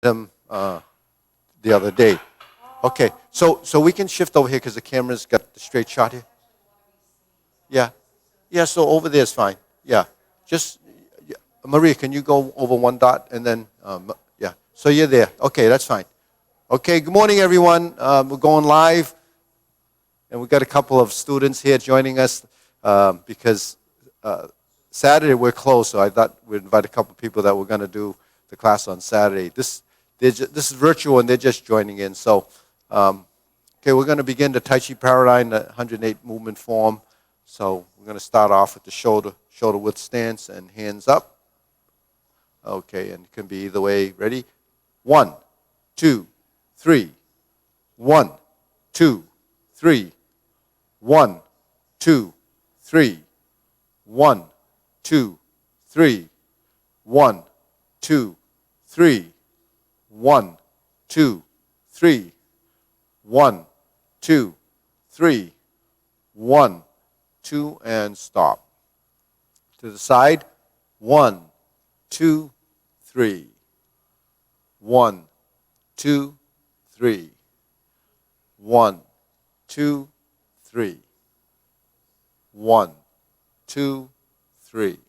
them the other day. Okay, so we can shift over here because the camera's got the straight shot here. Yeah, yeah. So over there is fine. Yeah, just Maria, can you go over one dot and then yeah. So you're there. Okay, that's fine. Okay, good morning, everyone. We're going live, and we've got a couple of students here joining us because Saturday we're closed. So I thought we'd invite a couple of people that were going to do the class on Saturday. This is virtual, and they're just joining in. So, okay, we're going to begin the Tai Chi Paradigm, the 108 movement form. So we're going to start off with the shoulder width stance and hands up. Okay, and it can be either way. Ready? 1, 2, 3. 1, 2, 3. 1, 2, 3. 1, 2, 3. 1, 2, 3. 1, 2, 3. 1, 2, 3. 1, 2, and stop. To the side. 1, 2, 3. 1, 2, 3. 1, 2, 3. 1, 2, 3.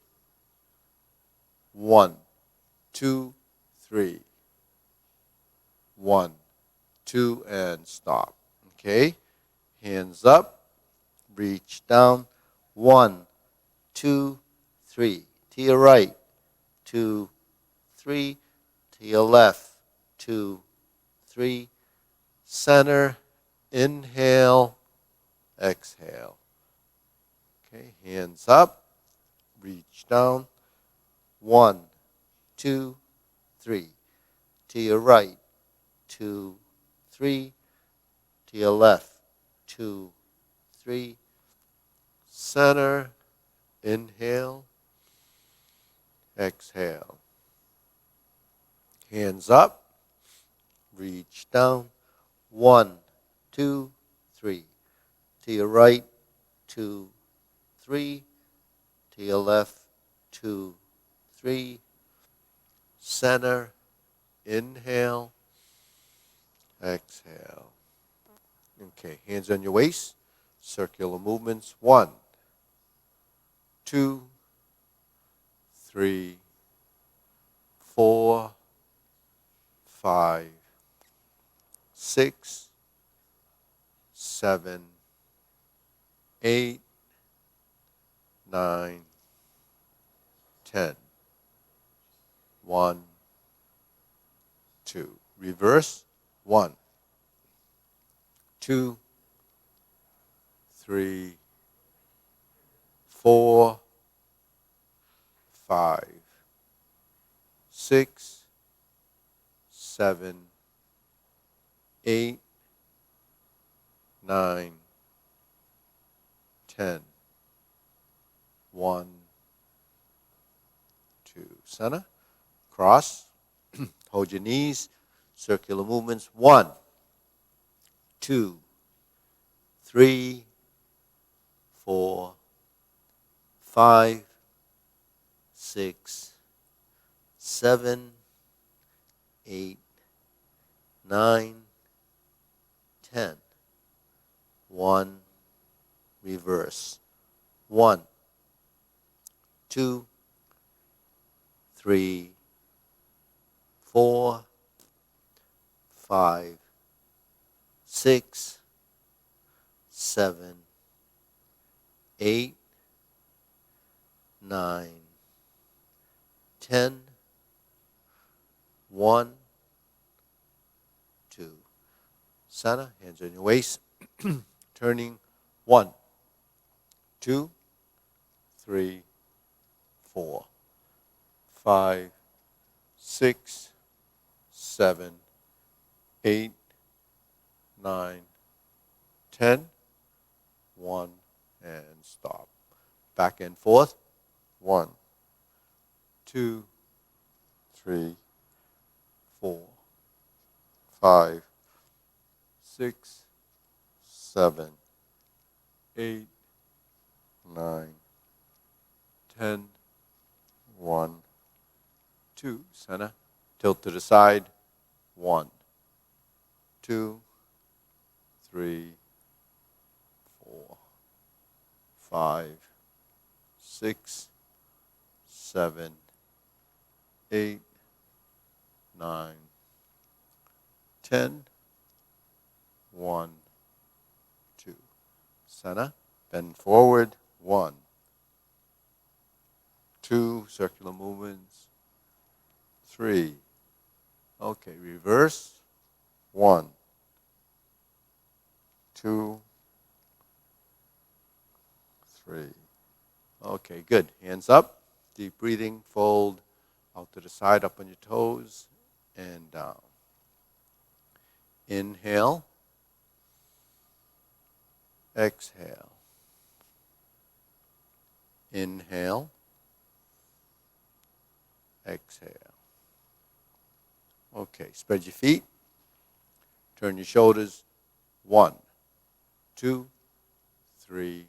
1, 2, 3. 1, 2, and stop. Okay? Hands up. Reach down. 1, 2, 3. To your right. 2, 3. To your left. 2, 3. Center. Inhale. Exhale. Okay, hands up. Reach down. 1, 2, 3. To your right. 2, 3. To your left. 2, 3. Center. Inhale. Exhale. Hands up. Reach down. 1, 2, 3. To your right. 2, 3. To your left. 2, 3. Center. Inhale. Exhale. Okay, hands on your waist. Circular movements. 1, 2, 3, 4, 5, 6, 7, 8, 9, 10. 1, 2. Reverse. 1, 2, 3, 4, 5, 6, 7, 8, 9, 10. 1, 2. Center. Cross. Hold your knees. Circular movements. 1, 2, 3, 4, 5, 6, 7, 8, 9, 10. 1. Reverse. 1, 2, 3, 4, 5, 6, 7, 8, 9, 10. 1, 2. Center. Hands on your waist. Turning. 1, 2, 3, 4, 5, 6, 7, 8, 9, 10. 1, and stop. Back and forth. 1, 2, 3, 4, 5, 6, 7, 8, 9, 10. 1, 2. Center. Tilt to the side. 1, 2, 3, 4, 5, 6, 7, 8, 9, 10, 1, 2. Center, bend forward, 1, 2, circular movements, 3. Okay, reverse, 1, 2, 3. Okay, good. Hands up, deep breathing, fold out to the side, up on your toes, and down. Inhale, exhale. Inhale, exhale. Okay, spread your feet, turn your shoulders, 1, 2, 3,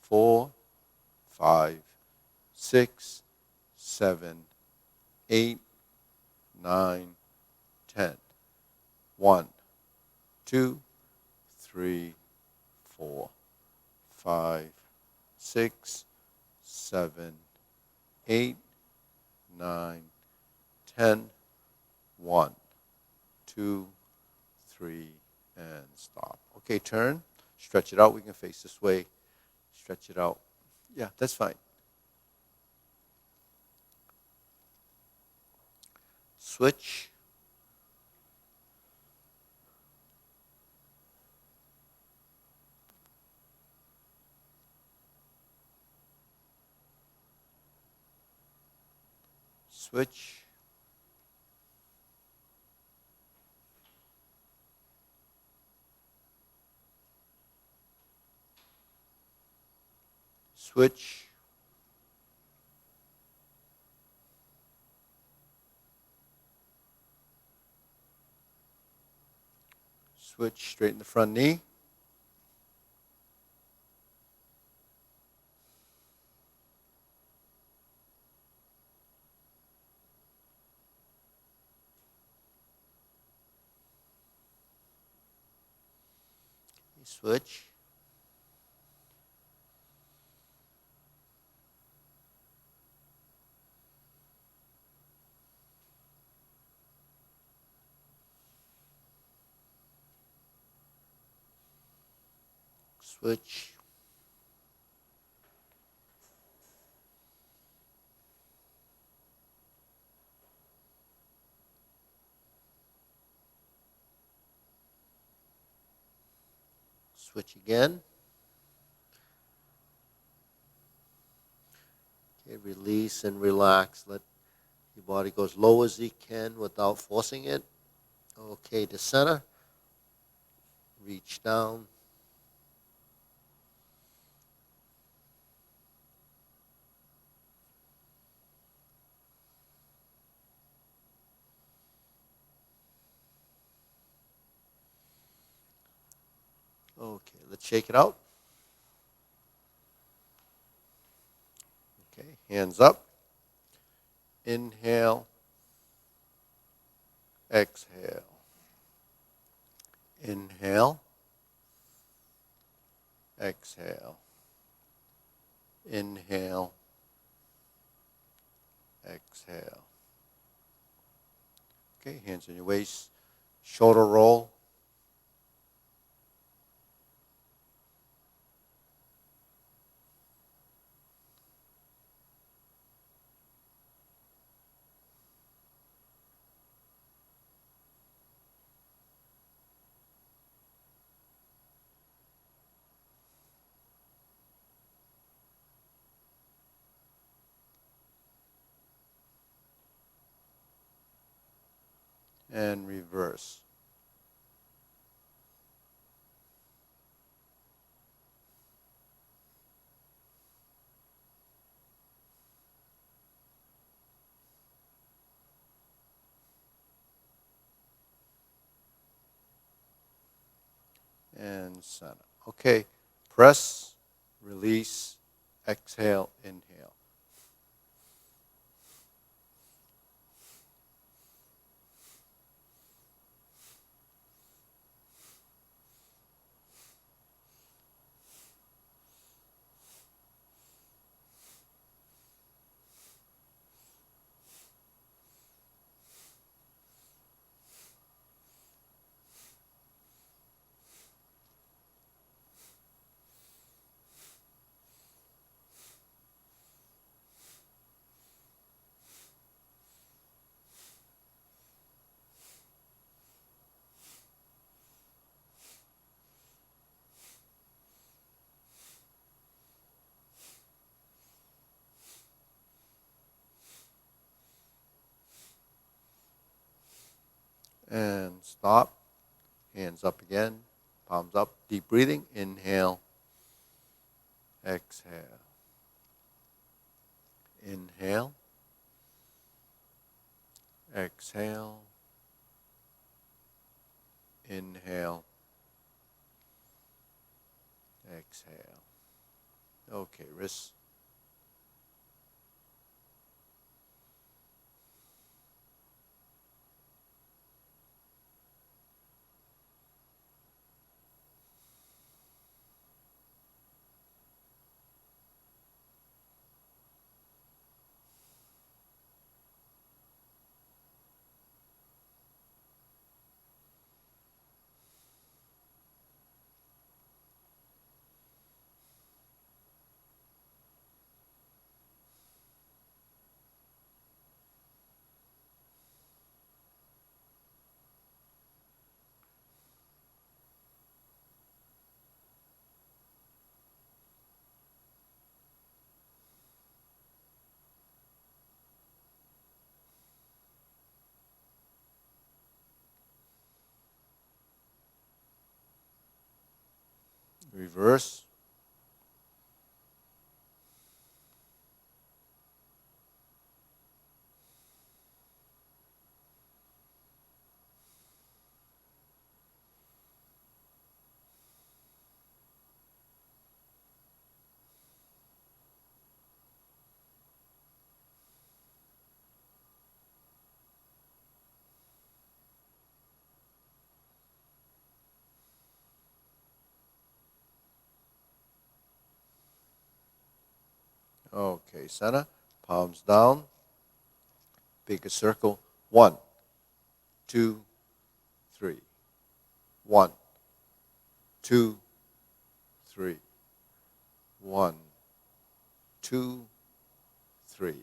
4, 5, 6, 7, 8, 9, 10. 1, 2, 3, 4, 5, 6, 7, 8, 9, 10. 1, 2, 3, and stop. Okay, turn, stretch it out. We can face this way. Stretch it out. Yeah, that's fine. Switch. Switch. Switch. Switch, straighten the front knee. Switch. Switch. Switch again. Okay, release and relax. Let your body go as low as you can without forcing it. Okay, to center. Reach down. Okay, let's shake it out. Okay, hands up. Inhale. Exhale. Inhale. Exhale. Inhale. Exhale. Okay, hands on your waist. Shoulder roll. And reverse. And center. Okay, press, release, exhale, inhale. and stop. Hands up again, palms up, deep breathing. Inhale, exhale. Inhale, exhale, inhale, exhale. Okay, wrists. Reverse. Okay, center, palms down, pick a circle. 1, 2, 3. 1, 2, 3. 1, 2, 3.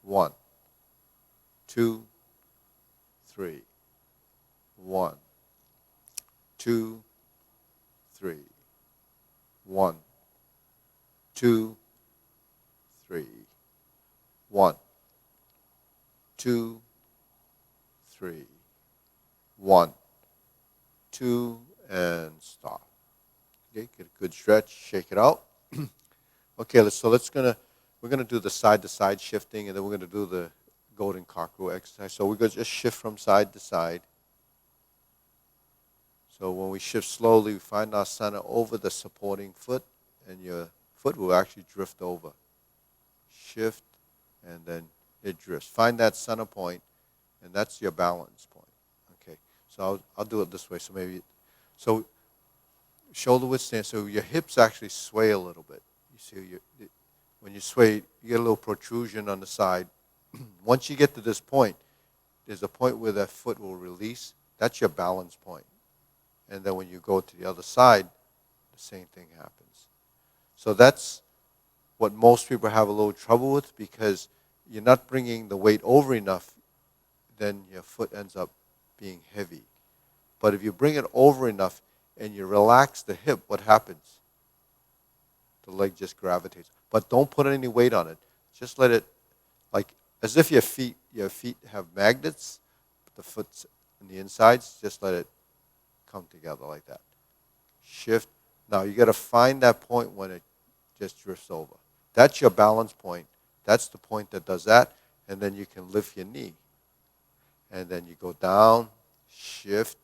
1, 2, 3. 1, 2, 3. 1, 2, 3. 1, 2, 3. 1, 2, and stop. Okay, get a good stretch, shake it out. Okay, we're gonna do the side to side shifting, and then we're gonna do the golden cockerel exercise. So we're gonna just shift from side to side. So when we shift slowly, we find our center over the supporting foot, and your foot will actually drift over. Shift, and then it drifts. Find that center point, and that's your balance point. Okay, so I'll do it this way. So shoulder width stance. So your hips actually sway a little bit. You see, when you sway, you get a little protrusion on the side. Once you get to this point, there's a point where that foot will release. That's your balance point. And then when you go to the other side, the same thing happens. So that's what most people have a little trouble with, because you're not bringing the weight over enough, then your foot ends up being heavy. But if you bring it over enough and you relax the hip, what happens? The leg just gravitates. But don't put any weight on it. Just let it, like as if your feet have magnets, the foot's on the insides, just let it come together like that. Shift. Now you got to find that point when it just drifts over. That's your balance point. That's the point that does that. And then you can lift your knee. And then you go down, shift.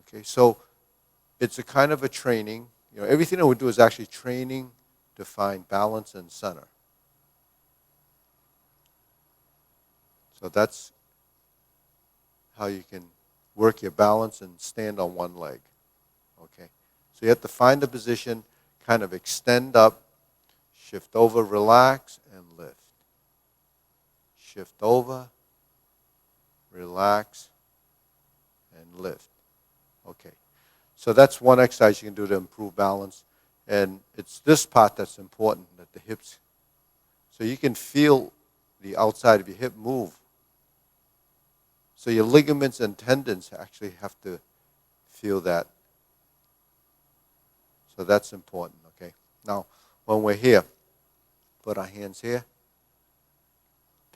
Okay, so it's a kind of a training. You know, everything that we do is actually training to find balance and center. So that's how you can work your balance and stand on one leg. Okay, so you have to find the position, kind of extend up, shift over, relax, and lift. Shift over, relax, and lift. Okay, so that's one exercise you can do to improve balance. And it's this part that's important, that the hips, so you can feel the outside of your hip move. So your ligaments and tendons actually have to feel that. So that's important, okay? Now, when we're here, put our hands here,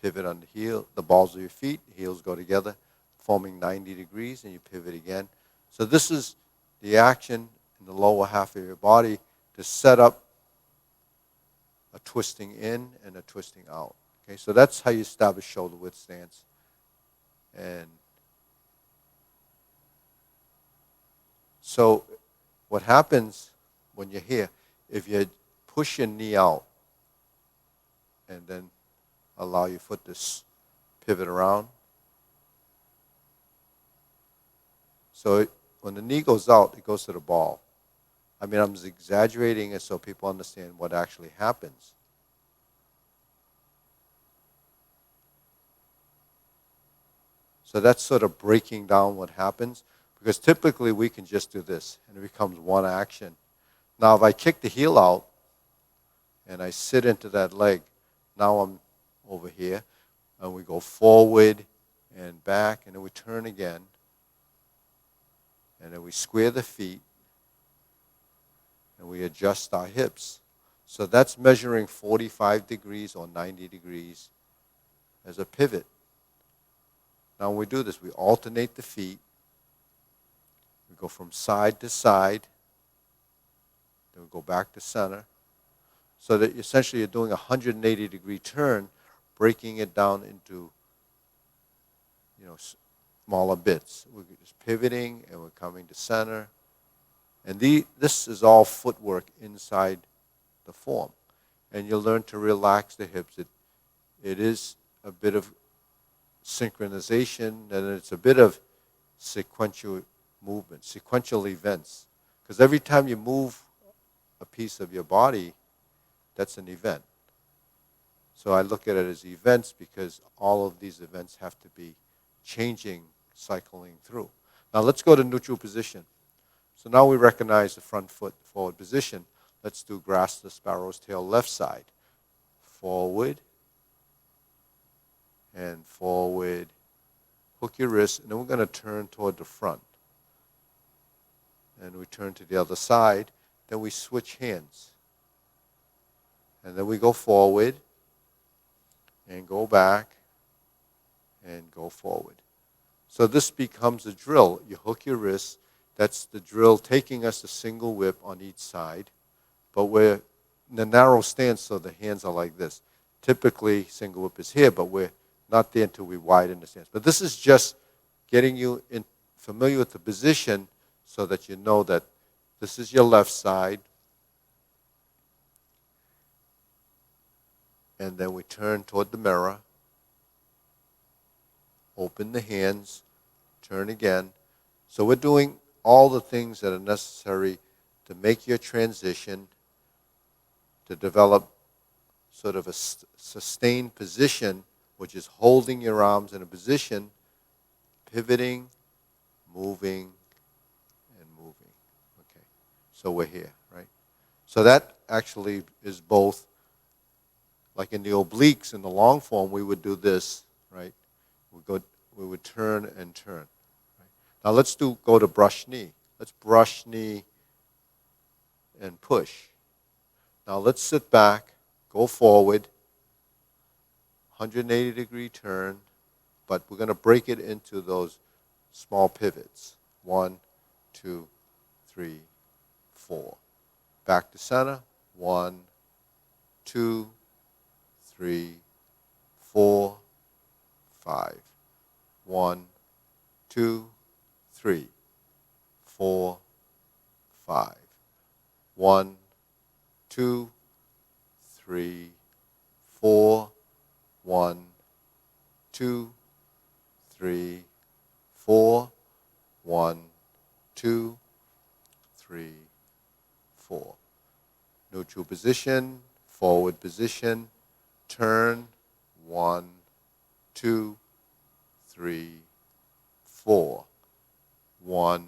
pivot on the heel, the balls of your feet, heels go together, forming 90 degrees, and you pivot again. So this is the action in the lower half of your body to set up a twisting in and a twisting out. Okay, so that's how you establish shoulder width stance. And so what happens when you're here, if you push your knee out and then allow your foot to pivot around. So when the knee goes out, it goes to the ball. I mean, I'm exaggerating it so people understand what actually happens. So that's sort of breaking down what happens, because typically we can just do this and it becomes one action. Now if I kick the heel out and I sit into that leg, now I'm over here, and we go forward and back, and then we turn again, and then we square the feet, and we adjust our hips. So that's measuring 45 degrees or 90 degrees as a pivot. Now when we do this, we alternate the feet. We go from side to side. Then we go back to center. So that essentially you're doing a 180-degree turn, breaking it down into, smaller bits. We're just pivoting and we're coming to center. And this is all footwork inside the form. And you'll learn to relax the hips. It is a bit of synchronization, and it's a bit of sequential movement, sequential events. Because every time you move a piece of your body, that's an event. So I look at it as events because all of these events have to be changing, cycling through. Now let's go to neutral position. So now we recognize the front foot forward position. Let's do grasp the sparrow's tail left side. Forward and forward. Hook your wrist, and then we're going to turn toward the front. And we turn to the other side. Then we switch hands. And then we go forward and go back and go forward. So this becomes a drill. You hook your wrists. That's the drill taking us a single whip on each side. But we're in a narrow stance, so the hands are like this. Typically, single whip is here, but we're not there until we widen the stance. But this is just getting you familiar with the position so that you know that this is your left side. And then we turn toward the mirror. Open the hands. Turn again. So we're doing all the things that are necessary to make your transition, to develop sort of a sustained position, which is holding your arms in a position, pivoting, moving, and moving. Okay, so we're here, right? So that actually is both, like in the obliques, in the long form, we would do this, right? We would turn and turn. Right? Now let's go to brush knee. Let's brush knee and push. Now let's sit back, go forward, 180-degree turn, but we're going to break it into those small pivots. 1, 2, 3, 4. Back to center. 1, 2, 3, 4, 5. 1, 2, 3, 4, 5. 1, 2, 3, 4. 1, 2, 3, 4. 1, 2, 3, 4. Neutral position, forward position, turn. 1, 2, 3, 4. 1,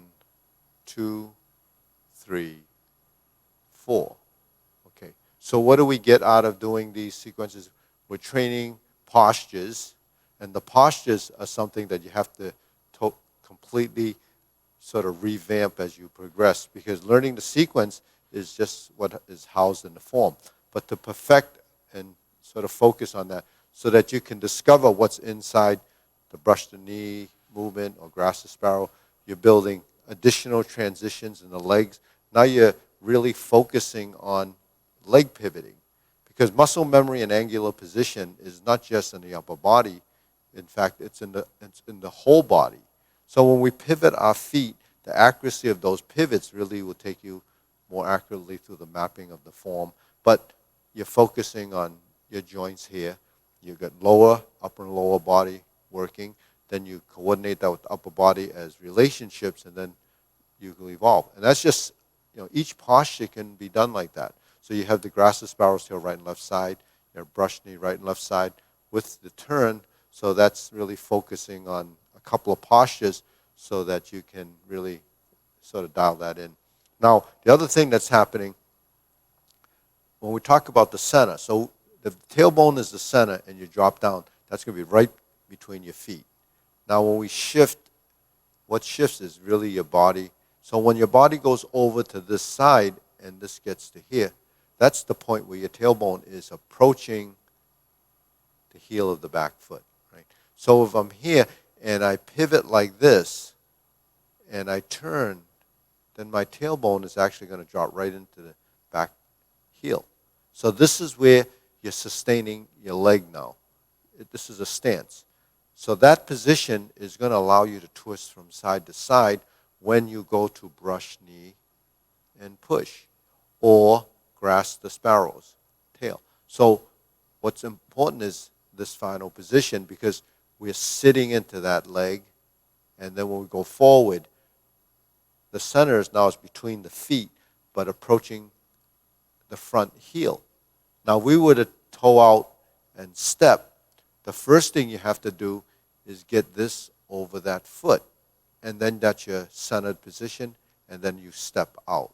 2, 3, 4. Okay. So what do we get out of doing these sequences? We're training postures, and the postures are something that you have to completely sort of revamp as you progress, because learning the sequence is just what is housed in the form. But to perfect and sort of focus on that, so that you can discover what's inside the brush the knee movement or grasp the sparrow. You're building additional transitions in the legs. Now you're really focusing on leg pivoting, because muscle memory and angular position is not just in the upper body. In fact, it's in the whole body. So when we pivot our feet, the accuracy of those pivots really will take you more accurately through the mapping of the form. But you're focusing on your joints here. You've got lower, upper and lower body working. Then you coordinate that with the upper body as relationships, and then you can evolve. And that's just, each posture can be done like that. So you have the grasp the sparrow's tail right and left side, your brush knee right and left side with the turn. So that's really focusing on a couple of postures so that you can really sort of dial that in. Now, the other thing that's happening, when we talk about the center, so the tailbone is the center and you drop down, that's going to be right between your feet. Now, when we shift, what shifts is really your body. So when your body goes over to this side and this gets to here, that's the point where your tailbone is approaching the heel of the back foot. Right? So if I'm here and I pivot like this and I turn, then my tailbone is actually going to drop right into the back heel. So this is where you're sustaining your leg now. This is a stance. So that position is going to allow you to twist from side to side when you go to brush knee and push, or grasp the sparrow's tail. So what's important is this final position, because we're sitting into that leg, and then when we go forward, the center is now between the feet, but approaching the front heel. Now, we were to toe out and step. The first thing you have to do is get this over that foot, and then that's your centered position, and then you step out.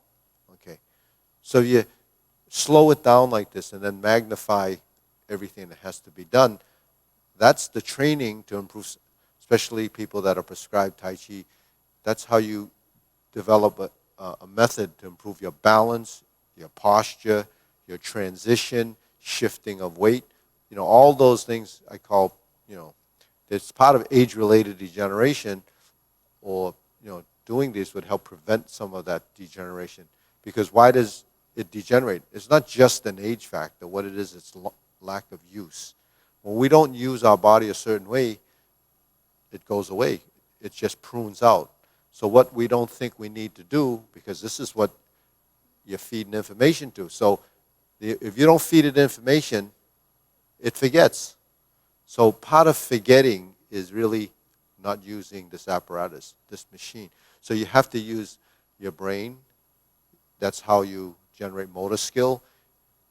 Okay, so you slow it down like this, and then magnify everything that has to be done. That's the training to improve, especially people that are prescribed Tai Chi. That's how you develop a method to improve your balance, your posture, your transition, shifting of weight. All those things I call, it's part of age-related degeneration, or, doing this would help prevent some of that degeneration. Because why does it degenerate? It's not just an age factor. What it is, it's lack of use. When we don't use our body a certain way, it goes away. It just prunes out. So what we don't think we need to do, because this is what you're feeding information to. So if you don't feed it information, it forgets. So part of forgetting is really not using this apparatus, this machine. So you have to use your brain. That's how you generate motor skill.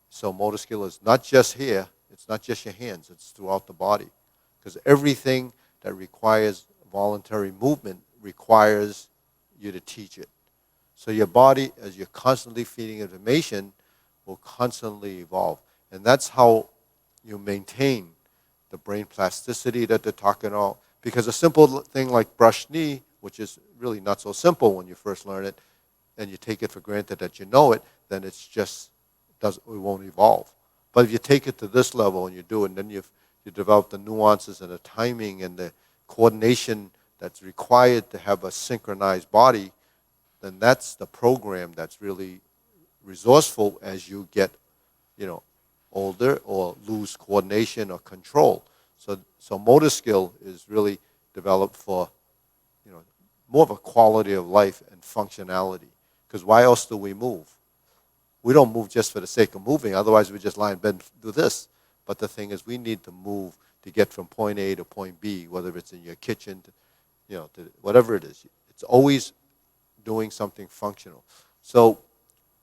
So motor skill is not just here. It's not just your hands. It's throughout the body. Because everything that requires voluntary movement requires you to teach it. So your body, as you're constantly feeding information, will constantly evolve. And that's how you maintain the brain plasticity that they're talking about. Because a simple thing like brush knee, which is really not so simple when you first learn it, and you take it for granted that you know it, then it won't evolve. But if you take it to this level and you do it, and then you develop the nuances and the timing and the coordination that's required to have a synchronized body, then that's the program that's really resourceful as you get, older or lose coordination or control. So motor skill is really developed for, more of a quality of life and functionality. Because why else do we move? We don't move just for the sake of moving. Otherwise, we just lie in bed and do this. But the thing is, we need to move to get from point A to point B, whether it's in your kitchen, to whatever it is. It's always doing something functional. So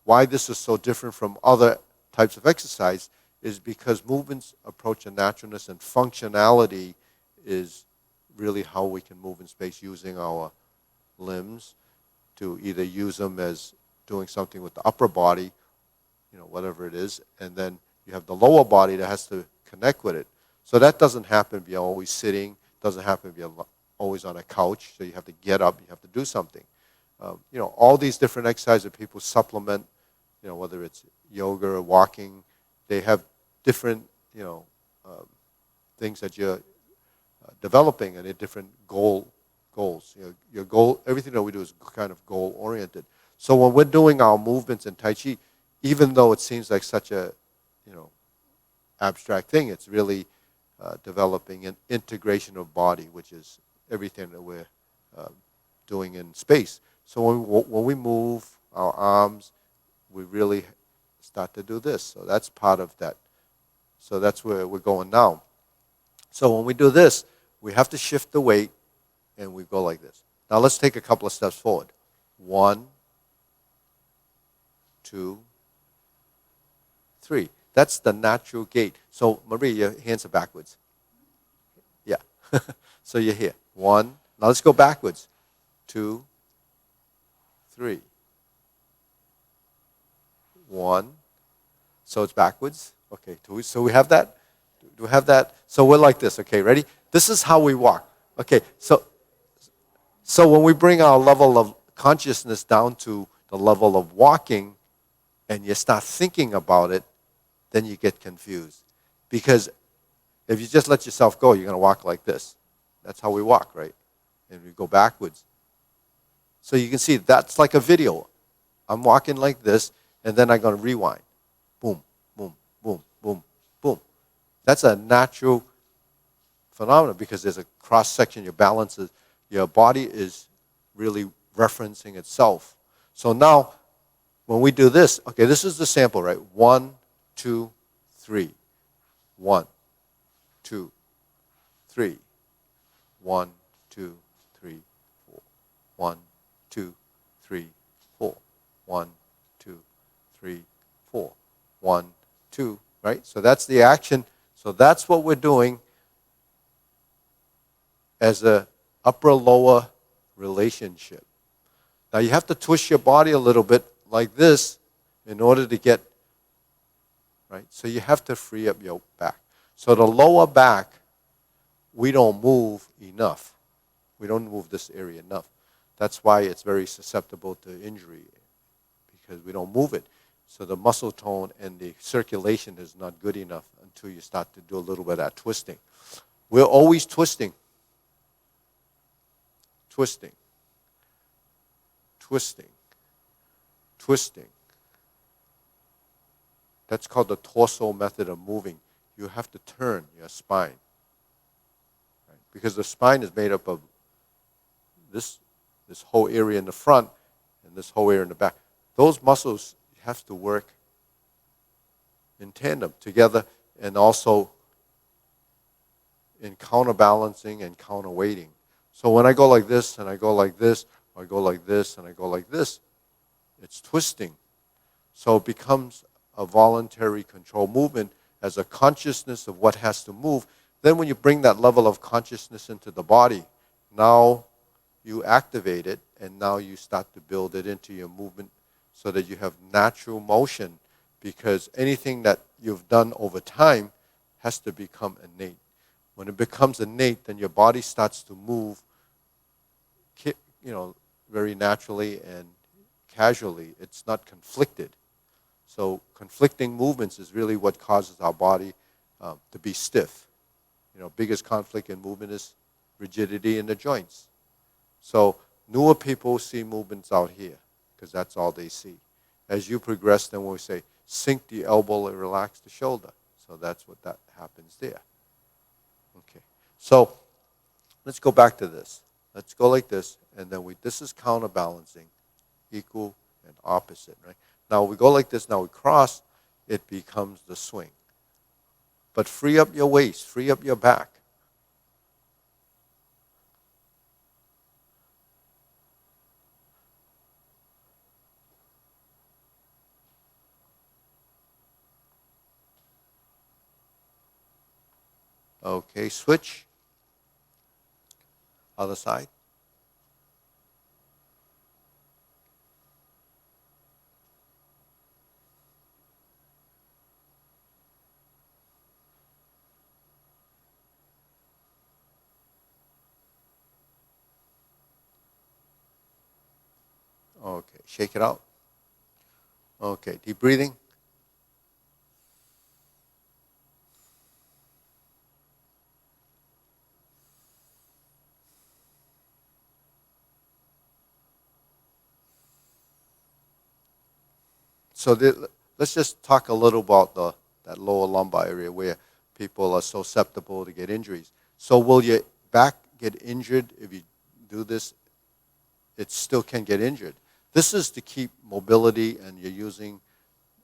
why this is so different from other types of exercise is because movements approach a naturalness, and functionality is really how we can move in space using our limbs to either use them as doing something with the upper body, whatever it is, and then you have the lower body that has to connect with it. So that doesn't happen if you're always sitting, doesn't happen if you're always on a couch, so you have to get up, you have to do something. All these different exercises that people supplement, whether it's yoga or walking, they have different, things that you're developing and the different goals. Your goal, everything that we do is kind of goal oriented. So when we're doing our movements in Tai Chi, even though it seems like such a, abstract thing, it's really developing an integration of body, which is everything that we're doing in space. So when we move our arms, we really start to do this. So that's part of that. So that's where we're going now. So when we do this, we have to shift the weight, and we go like this. Now let's take a couple of steps forward. 1, 2, 3. That's the natural gait. So Marie, your hands are backwards. Yeah. So you're here. 1. Now let's go backwards. 2, 3. 1. So it's backwards. Okay. So we have that. Do we have that? So we're like this. Okay. Ready? This is how we walk. Okay. So when we bring our level of consciousness down to the level of walking, and you start thinking about it, then you get confused. Because if you just let yourself go, you're going to walk like this. That's how we walk, right? And we go backwards. So you can see that's like a video. I'm walking like this, and then I'm going to rewind. Boom, boom, boom, boom, boom. That's a natural phenomenon because there's a cross section. Your body is really referencing itself. So now, when we do this, okay, this is the sample, right? 1, 2, 3. 1, 2, 3. 1, 2, 3, 4. 1, 2, 3, 4. 1, 2, 3, 4. 1, 2, right? So that's the action. So that's what we're doing as a upper-lower relationship. Now you have to twist your body a little bit like this in order to get, right? So you have to free up your back. So the lower back, we don't move enough. We don't move this area enough. That's why it's very susceptible to injury, because we don't move it. So the muscle tone and the circulation is not good enough until you start to do a little bit of that twisting. We're always twisting. Twisting. Twisting. Twisting. That's called the torso method of moving. You have to turn your spine. Right? Because the spine is made up of this whole area in the front and this whole area in the back. Those muscles have to work in tandem together, and also in counterbalancing and counterweighting. So when I go like this and I go like this, or I go like this and I go like this, it's twisting. So it becomes a voluntary control movement as a consciousness of what has to move. Then when you bring that level of consciousness into the body, now you activate it, and now you start to build it into your movement so that you have natural motion, because anything that you've done over time has to become innate. When it becomes innate, then your body starts to move, very naturally and casually. It's not conflicted. So conflicting movements is really what causes our body to be stiff. Biggest conflict in movement is rigidity in the joints. So newer people see movements out here because that's all they see. As you progress, then we say, sink the elbow and relax the shoulder. So that's what that happens there. Okay. So let's go back to this. Let's go like this, and then this is counterbalancing, equal and opposite, right? Now we go like this, now we cross, it becomes the swing. But free up your waist, free up your back. Okay, switch. Other side. Okay, shake it out. Okay, deep breathing. So let's just talk a little about that lower lumbar area where people are susceptible to get injuries. So will your back get injured if you do this? It still can get injured. This is to keep mobility, and you're using,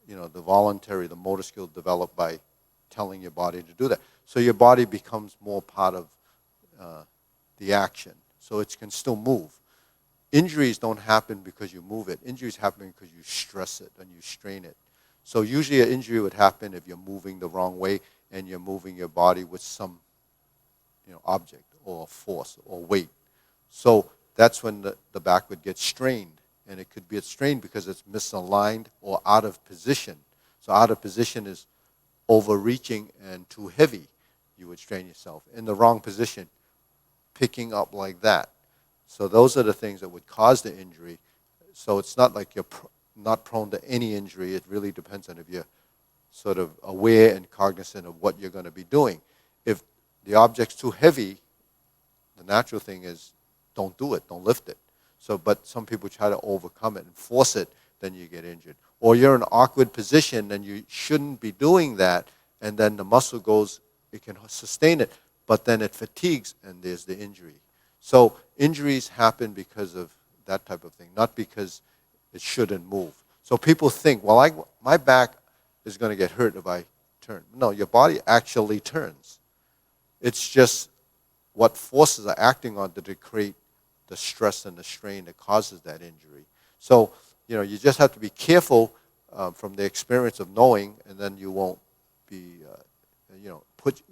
the motor skill developed by telling your body to do that. So your body becomes more part of the action. So it can still move. Injuries don't happen because you move it. Injuries happen because you stress it and you strain it. So usually an injury would happen if you're moving the wrong way and you're moving your body with some object or force or weight. So that's when the back would get strained. And it could be strained because it's misaligned or out of position. So out of position is overreaching and too heavy. You would strain yourself. In the wrong position, picking up like that. So those are the things that would cause the injury. So it's not like you're not prone to any injury. It really depends on if you're sort of aware and cognizant of what you're going to be doing. If the object's too heavy, the natural thing is don't do it, don't lift it. So, but some people try to overcome it and force it, then you get injured. Or you're in an awkward position and you shouldn't be doing that, and then the muscle goes, it can sustain it, but then it fatigues and there's the injury. So injuries happen because of that type of thing, not because it shouldn't move. So people think, well, my back is going to get hurt if I turn. No, your body actually turns. It's just what forces are acting on to create the stress and the strain that causes that injury. So, you just have to be careful from the experience of knowing, and then you won't be,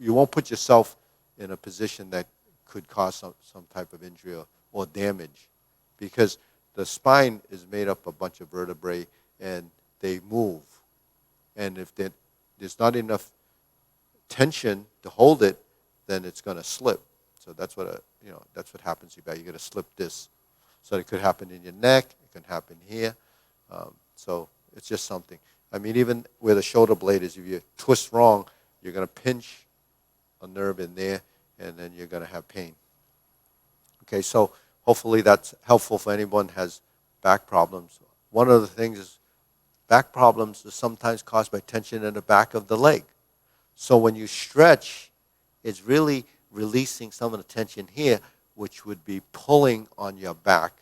you won't put yourself in a position that could cause some type of injury or damage, because the spine is made up of a bunch of vertebrae and they move. And if there's not enough tension to hold it, then it's going to slip. So that's what that's what happens to your back. You're going to slip this. So it could happen in your neck. It can happen here. So it's just something. I mean, even where the shoulder blade is, if you twist wrong, you're going to pinch a nerve in there, and then you're going to have pain. Okay, so hopefully that's helpful for anyone who has back problems. One of the things is back problems is sometimes caused by tension in the back of the leg. So when you stretch, it's really releasing some of the tension here, which would be pulling on your back.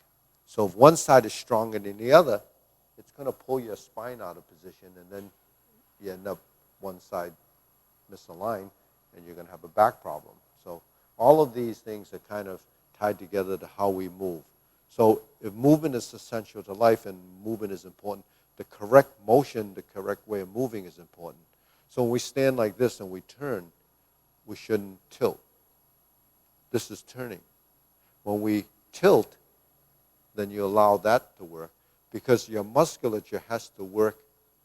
So if one side is stronger than the other, it's going to pull your spine out of position, and then you end up one side misaligned, and you're going to have a back problem. So all of these things are kind of tied together to how we move. So if movement is essential to life and movement is important, the correct motion, the correct way of moving is important. So when we stand like this and we turn, we shouldn't tilt. This is turning. When we tilt, then you allow that to work, because your musculature has to work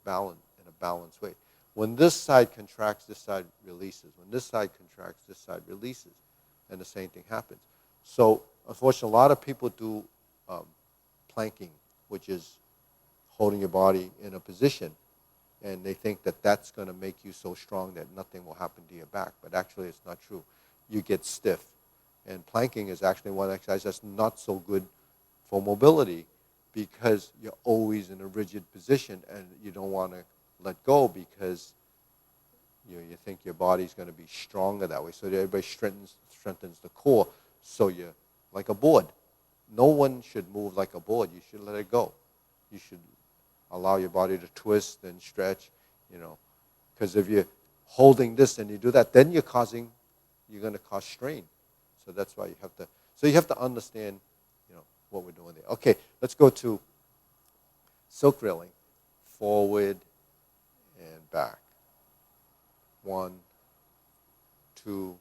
in a balanced way. When this side contracts, this side releases. When this side contracts, this side releases. And the same thing happens. So unfortunately, a lot of people do planking, which is holding your body in a position, and they think that that's going to make you so strong that nothing will happen to your back. But actually, it's not true. You get stiff. And planking is actually one exercise that's not so good for mobility, because you're always in a rigid position and you don't want to let go, because you think your body's going to be stronger that way. So everybody strengthens the core, so you're like a board. No one should move like a board. You should let it go. You should allow your body to twist and stretch, because if you're holding this and you do that, then you're going to cause strain. So that's why you have to understand, what we're doing there. Okay, let's go to silk railing, forward and back. 1, 2,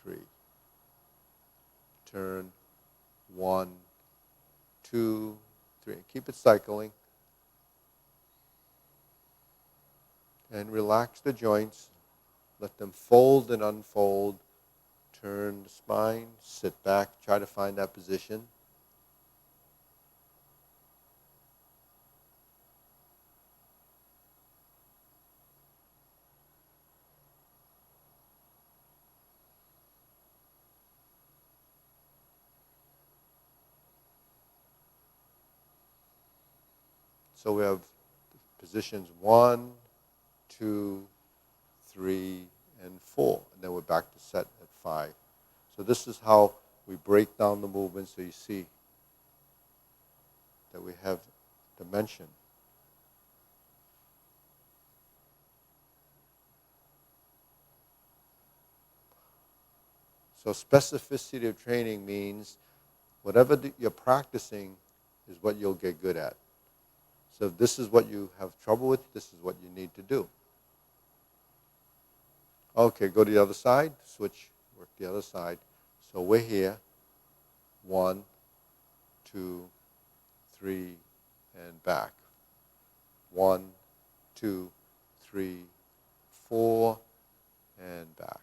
3. Turn. 1, 2, 3. Keep it cycling. And relax the joints. Let them fold and unfold. Turn the spine. Sit back. Try to find that position. So we have positions 1, 2, 3, and 4. And then we're back to set at 5. So this is how we break down the movement so you see that we have dimension. So specificity of training means whatever you're practicing is what you'll get good at. So if this is what you have trouble with, this is what you need to do. Okay, go to the other side, switch, work the other side. So we're here, 1, 2, 3, and back. 1, 2, 3, 4, and back.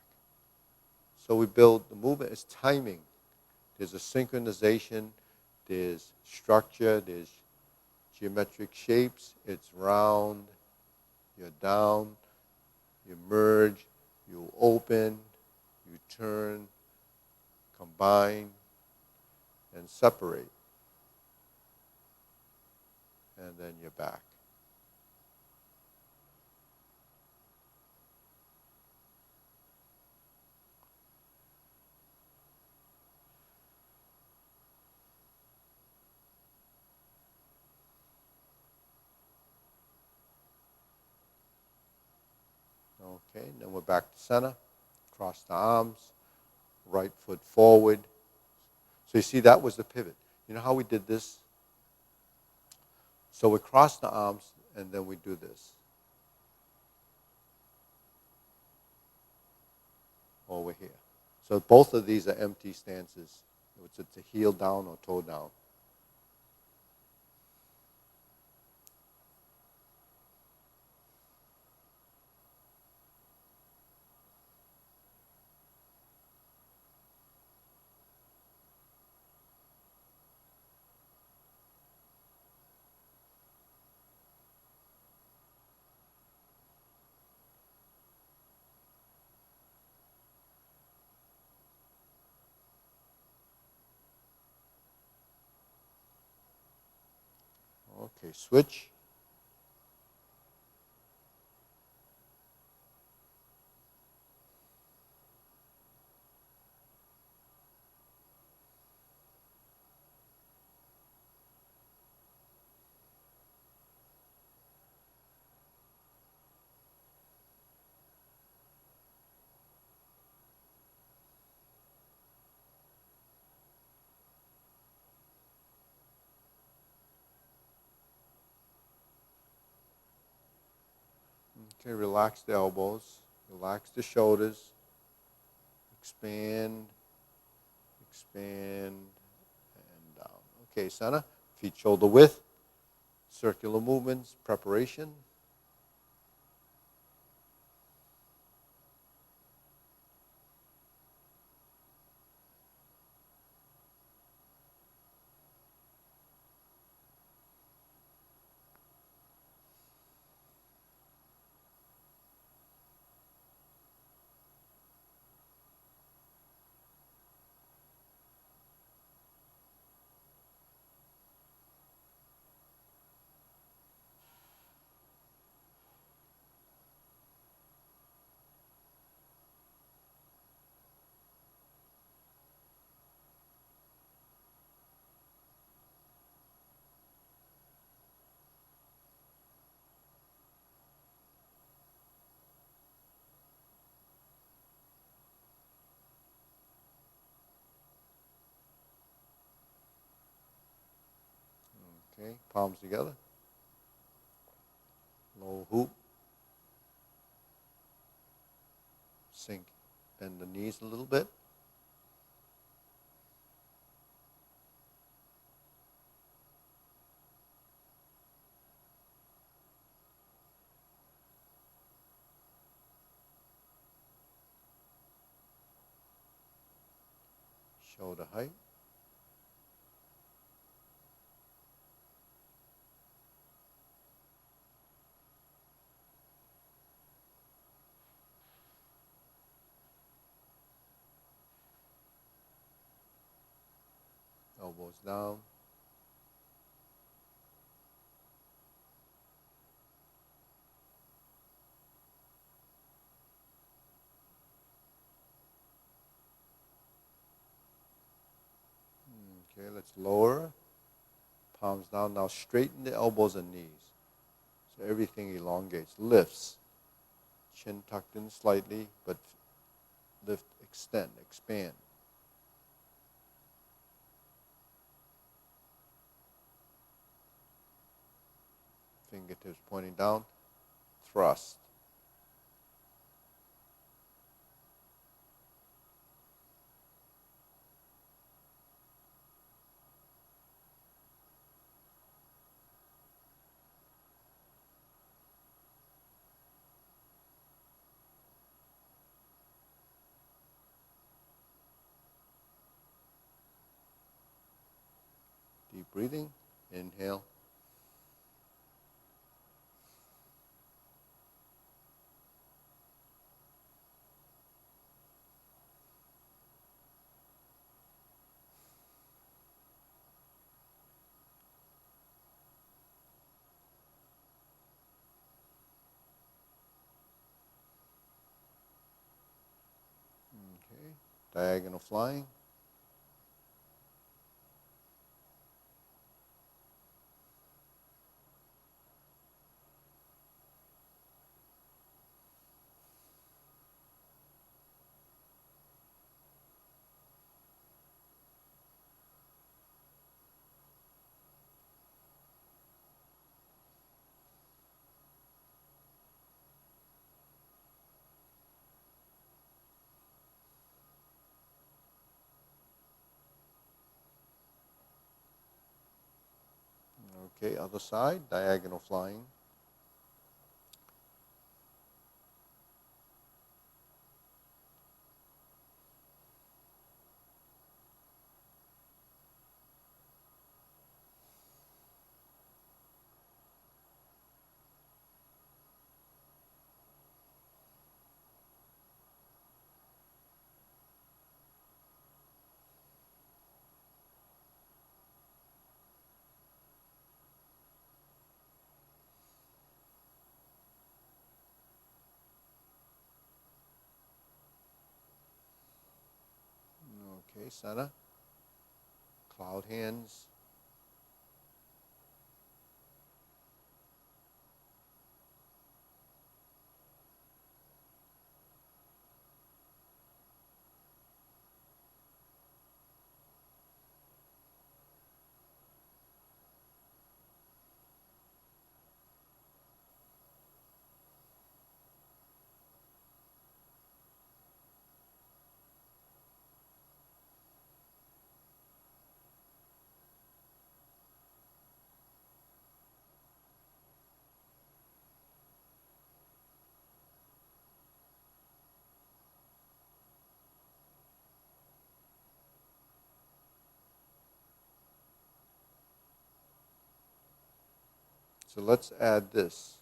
So we build, the movement is timing. There's a synchronization, there's structure, there's geometric shapes. It's round, you're down, you merge, you open, you turn, combine, and separate. And then you're back. Okay, and then we're back to center. Cross the arms, right foot forward. So you see that was the pivot. You know how we did this? So we cross the arms and then we do this. Over here. So both of these are empty stances. It's a heel down or toe down. Okay, switch. Okay, relax the elbows, relax the shoulders, expand, expand, and down. Okay, center, feet shoulder width, circular movements, preparation. Okay, palms together. Low hoop. Sink. Bend the knees a little bit. Shoulder height. Elbows down. Okay, let's lower. Palms down. Now straighten the elbows and knees. So everything elongates, lifts. Chin tucked in slightly, but lift, extend, expand. Fingertips pointing down, thrust. Deep breathing, inhale. Okay, diagonal flying. Okay, other side, diagonal flying. Okay, center. Cloud hands. So let's add this.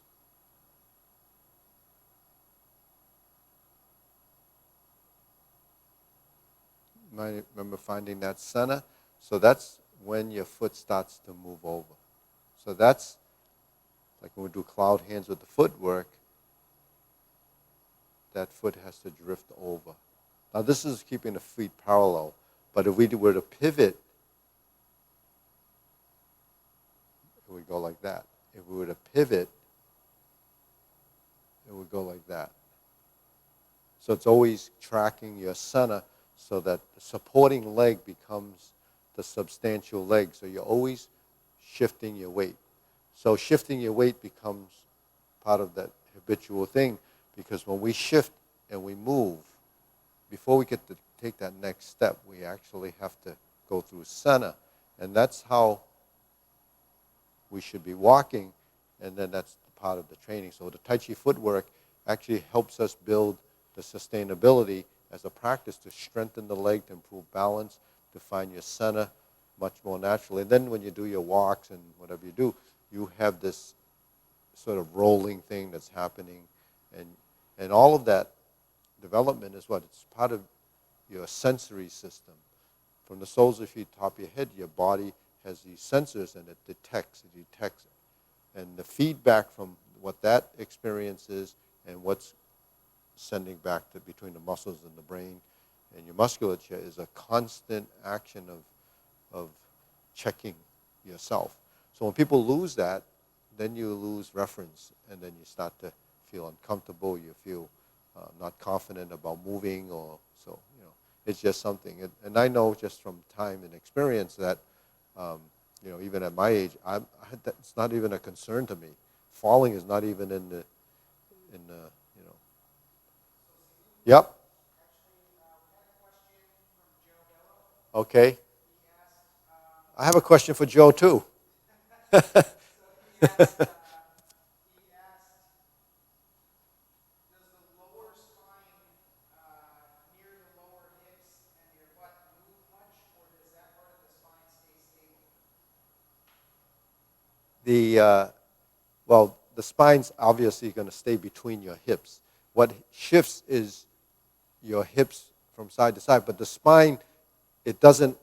Remember finding that center? So that's when your foot starts to move over. So that's like when we do cloud hands with the footwork, that foot has to drift over. Now this is keeping the feet parallel, but if we were to pivot, it would go like that. If we were to pivot, it would go like that. So it's always tracking your center so that the supporting leg becomes the substantial leg. So you're always shifting your weight. So shifting your weight becomes part of that habitual thing, because when we shift and we move, before we get to take that next step, we actually have to go through center. And that's how we should be walking, and then that's part of the training. So the Tai Chi footwork actually helps us build the sustainability as a practice to strengthen the leg, to improve balance, to find your center much more naturally. And then when you do your walks and whatever you do, you have this sort of rolling thing that's happening. And all of that development is what? It's part of your sensory system. From the soles of your top of your head, your body has these sensors, and it detects. And the feedback from what that experience is and what's sending back between the muscles and the brain and your musculature is a constant action of of checking yourself. So when people lose that, then you lose reference, and then you start to feel uncomfortable. You feel not confident about moving, or so. It's just something. And I know just from time and experience that, even at my age, it's not even a concern to me. Falling is not even in the. Yep. Okay. I have a question for Joe too. The well, the spine's obviously going to stay between your hips. What shifts is your hips from side to side, but the spine, it doesn't,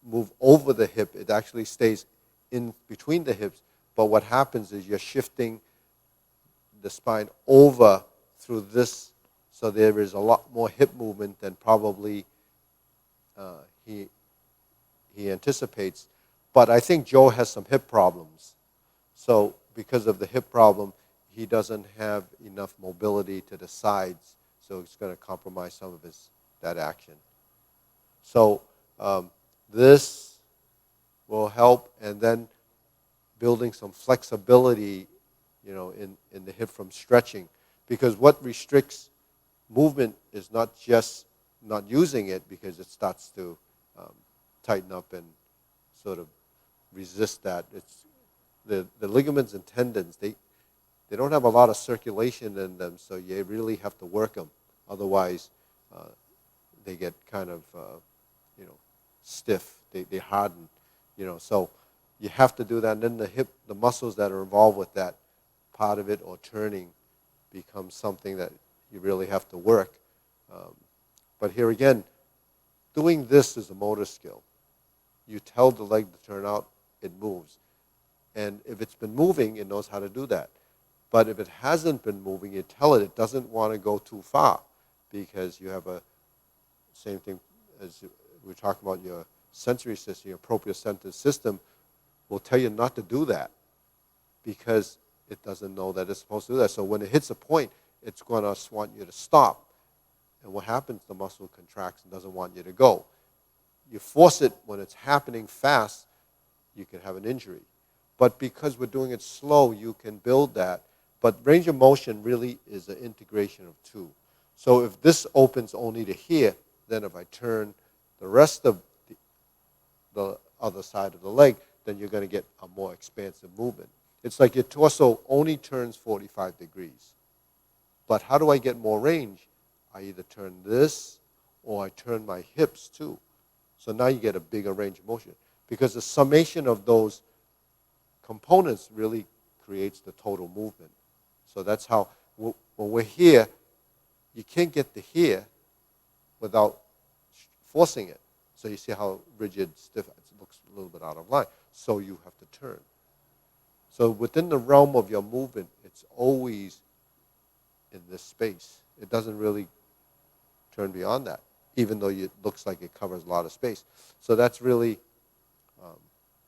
move over the hip. It actually stays in between the hips. But what happens is you're shifting the spine over through this, so there is a lot more hip movement than probably he anticipates. But I think Joe has some hip problems. So because of the hip problem, he doesn't have enough mobility to the sides, so it's going to compromise some of that action. So this will help, and then building some flexibility, in the hip from stretching, because what restricts movement is not just not using it, because it starts to tighten up and sort of resist that. It's the ligaments and tendons, they don't have a lot of circulation in them, so you really have to work them. Otherwise, they get kind of, stiff. They harden, So you have to do that. And then the muscles that are involved with that part of it, or turning, becomes something that you really have to work. But here again, doing this is a motor skill. You tell the leg to turn out, it moves. And if it's been moving, it knows how to do that. But if it hasn't been moving, you tell it doesn't want to go too far, because you have same thing as we talk about your sensory system, your proprioceptive system will tell you not to do that, because it doesn't know that it's supposed to do that. So when it hits a point, it's going to want you to stop. And what happens? The muscle contracts and doesn't want you to go. You force it when it's happening fast, you can have an injury. But because we're doing it slow, you can build that. But range of motion really is an integration of two. So if this opens only to here, then if I turn the rest of the other side of the leg, then you're going to get a more expansive movement. It's like your torso only turns 45 degrees. But how do I get more range? I either turn this, or I turn my hips too. So now you get a bigger range of motion, because the summation of those components really creates the total movement. So that's how, when we're here, you can't get to here without forcing it. So you see how rigid, stiff, it looks a little bit out of line. So you have to turn. So within the realm of your movement, it's always in this space. It doesn't really turn beyond that, even though it looks like it covers a lot of space. So that's really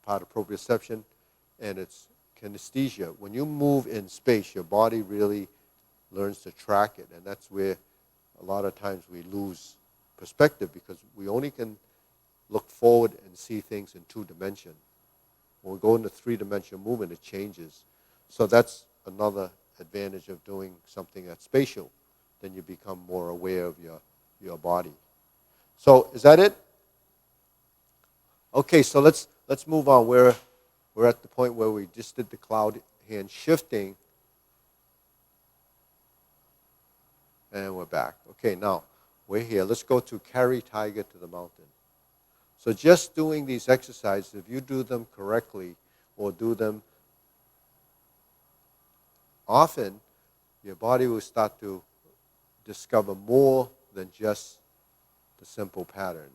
part of proprioception, and it's kinesthesia. When you move in space, your body really learns to track it, and that's where a lot of times we lose perspective, because we only can look forward and see things in 2 dimensions. When we go into 3-dimensional movement, it changes. So that's another advantage of doing something that's spatial. Then you become more aware of your body. So is that it? Okay, so let's move on. We're at the point where we just did the cloud hand shifting, and we're back. Okay, now we're here. Let's go to carry tiger to the mountain. So just doing these exercises, if you do them correctly or do them often, your body will start to discover more than just the simple patterns.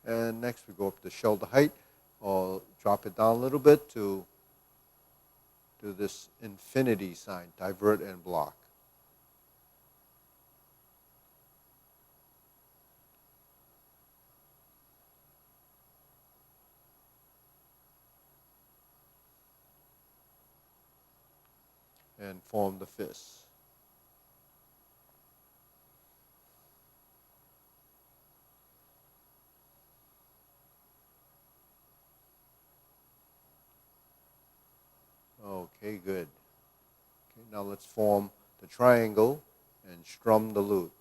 And next we go up to shoulder height, or drop it down a little bit to do this infinity sign, divert and block. And form the fist. Okay, good. Okay, now let's form the triangle and strum the lute.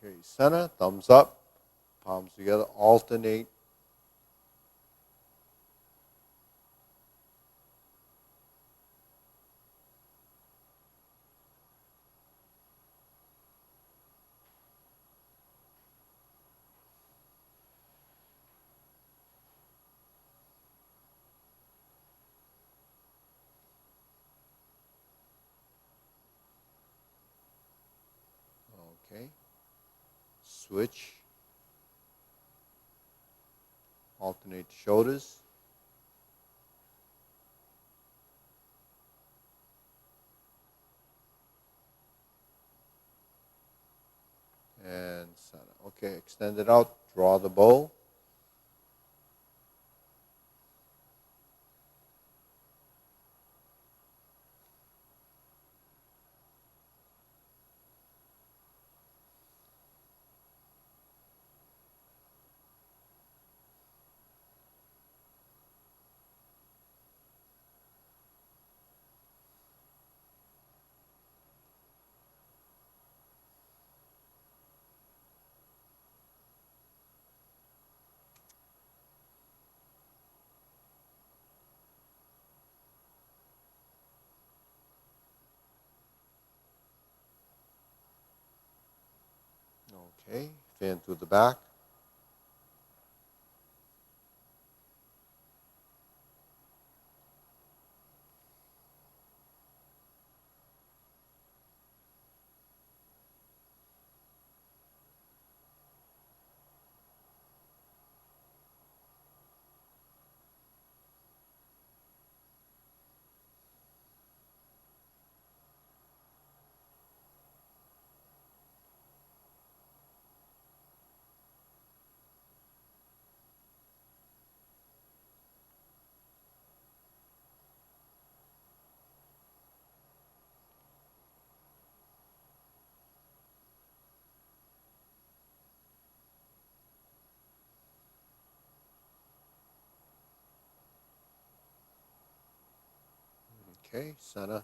Okay, center, thumbs up, palms together, alternate. Okay, switch, alternate the shoulders. And center. Okay, extend it out, draw the bow. Okay, fan through the back. Okay, center.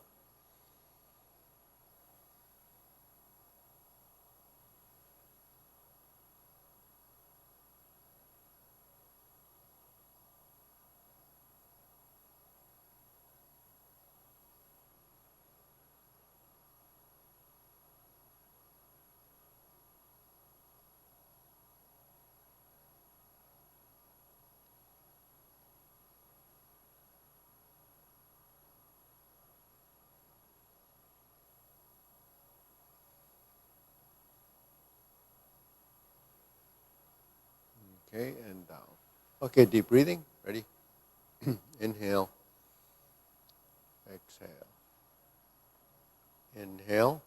Okay, and down. Okay, deep breathing. Ready? Inhale. Exhale. Inhale.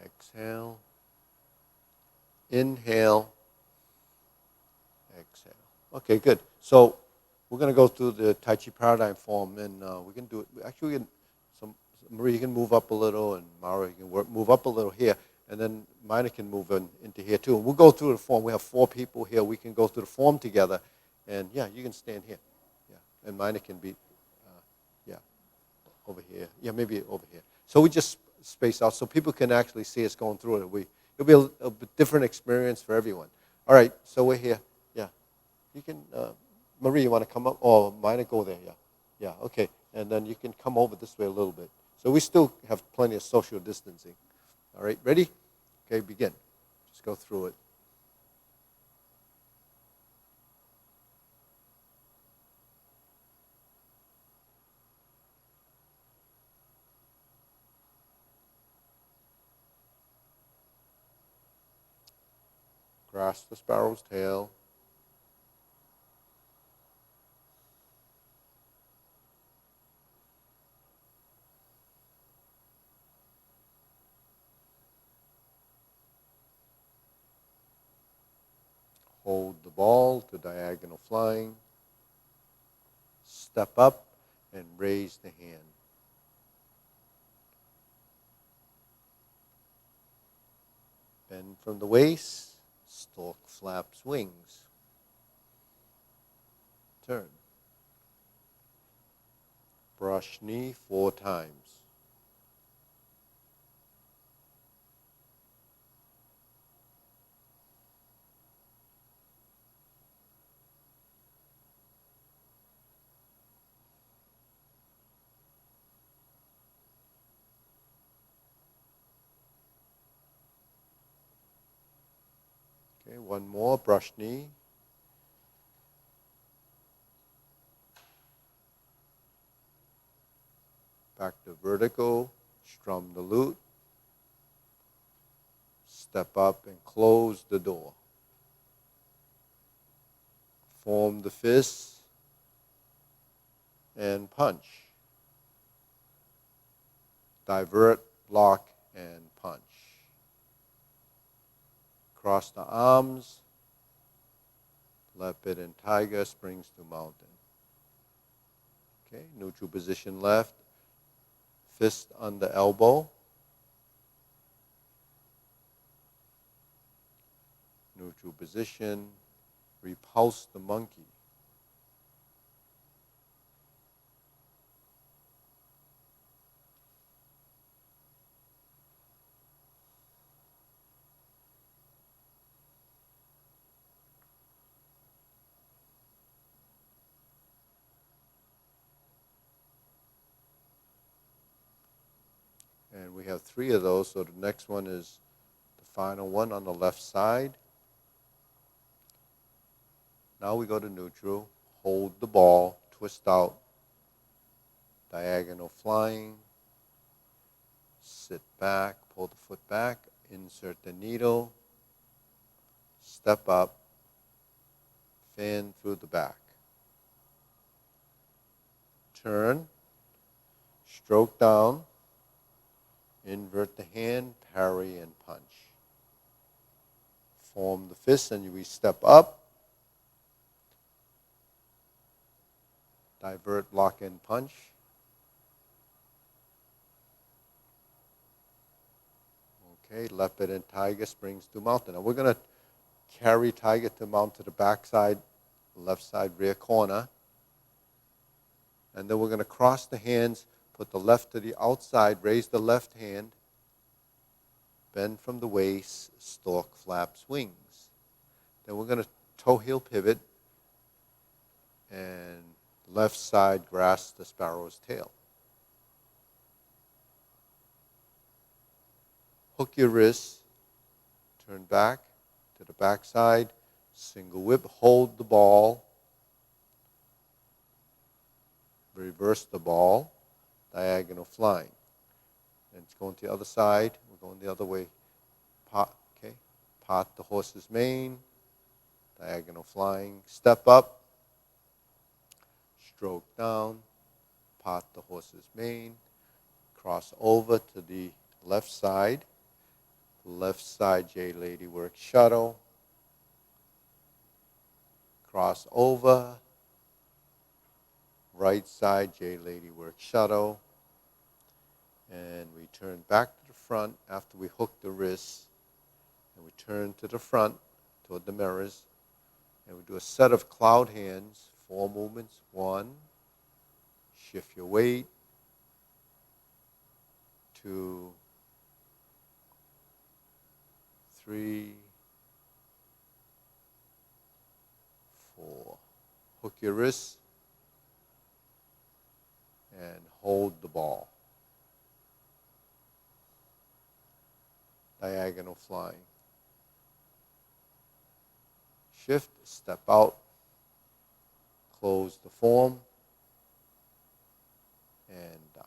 Exhale. Inhale. Exhale. Okay, good. So we're going to go through the Tai Chi Paradigm form, and we can do it. Actually, we can, Marie, you can move up a little, and Mara, you can move up a little here, and then Mina can move into here too. And we'll go through the form. We have 4 people here. We can go through the form together, and yeah, you can stand here. Yeah, and Mina can be, yeah, over here. Yeah, maybe over here. So we just space out so people can actually see us going through it. It'll be a different experience for everyone. All right, so we're here. Yeah, you can Marie, you want to come up? Oh, mine go there, yeah. Yeah, okay. And then you can come over this way a little bit. So we still have plenty of social distancing. All right, ready? Okay, begin. Just go through it. Grasp the sparrow's tail. Hold the ball to diagonal flying. Step up and raise the hand. Bend from the waist. Stork flaps wings. Turn. Brush knee 4 times. Okay, one more, brush knee. Back to vertical, strum the lute. Step up and close the door. Form the fist and punch. Divert, block, and punch. Cross the arms. Leopard and tiger, springs to mountain. Okay, neutral position left. Fist under elbow. Neutral position. Repulse the monkey. And we have 3 of those, so the next one is the final one on the left side. Now we go to neutral, hold the ball, twist out, diagonal flying, sit back, pull the foot back, insert the needle, step up, fan through the back. Turn, stroke down, invert the hand, parry and punch. Form the fist and we step up, divert, block and punch. Okay, leopard and tiger, springs to mountain. Now we're going to carry tiger to mount to the back side, left side rear corner. And then we're going to cross the hands, put the left to the outside, raise the left hand, bend from the waist, stork flaps wings. Then we're going to toe heel pivot and left side grasp the sparrow's tail. Hook your wrists, turn back to the back side, single whip, hold the ball, reverse the ball, diagonal flying. And it's going to the other side, we're going the other way. Pot the horse's mane, diagonal flying, step up, stroke down, pot the horse's mane, cross over to the left side J lady work shuttle, cross over, right side J lady work shuttle, and we turn back to the front after we hook the wrists, and we turn to the front toward the mirrors, and we do a set of cloud hands, 4 movements. 1, shift your weight. 2, 3, 4. Hook your wrists and hold the ball. Diagonal flying. Shift, step out, close the form, and down.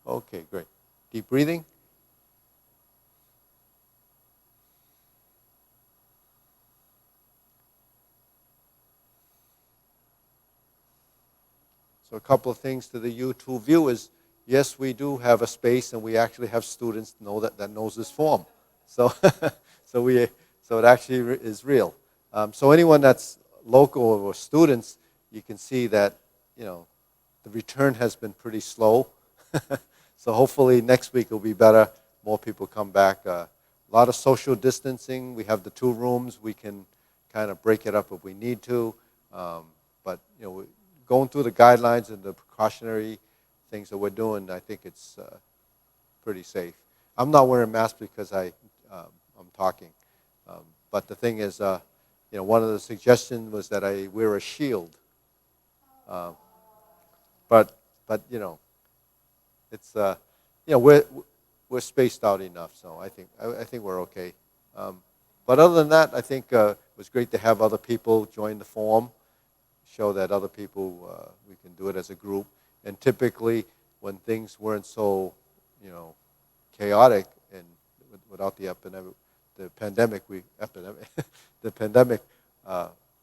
Okay, great. Deep breathing. So a couple of things to the YouTube viewers. Yes, we do have a space, and we actually have students that knows this form. So, so it actually is real. So anyone that's local or students, you can see that the return has been pretty slow. So hopefully next week will be better. More people come back. A lot of social distancing. We have the 2 rooms. We can kind of break it up if we need to. But we're going through the guidelines and the precautionary things that we're doing. I think it's pretty safe. I'm not wearing a mask because I'm talking. But the thing is, one of the suggestions was that I wear a shield. But it's we're spaced out enough, so I think we're okay. But other than that, I think it was great to have other people join the forum, show that other people we can do it as a group. And typically, when things weren't so chaotic and without the pandemic,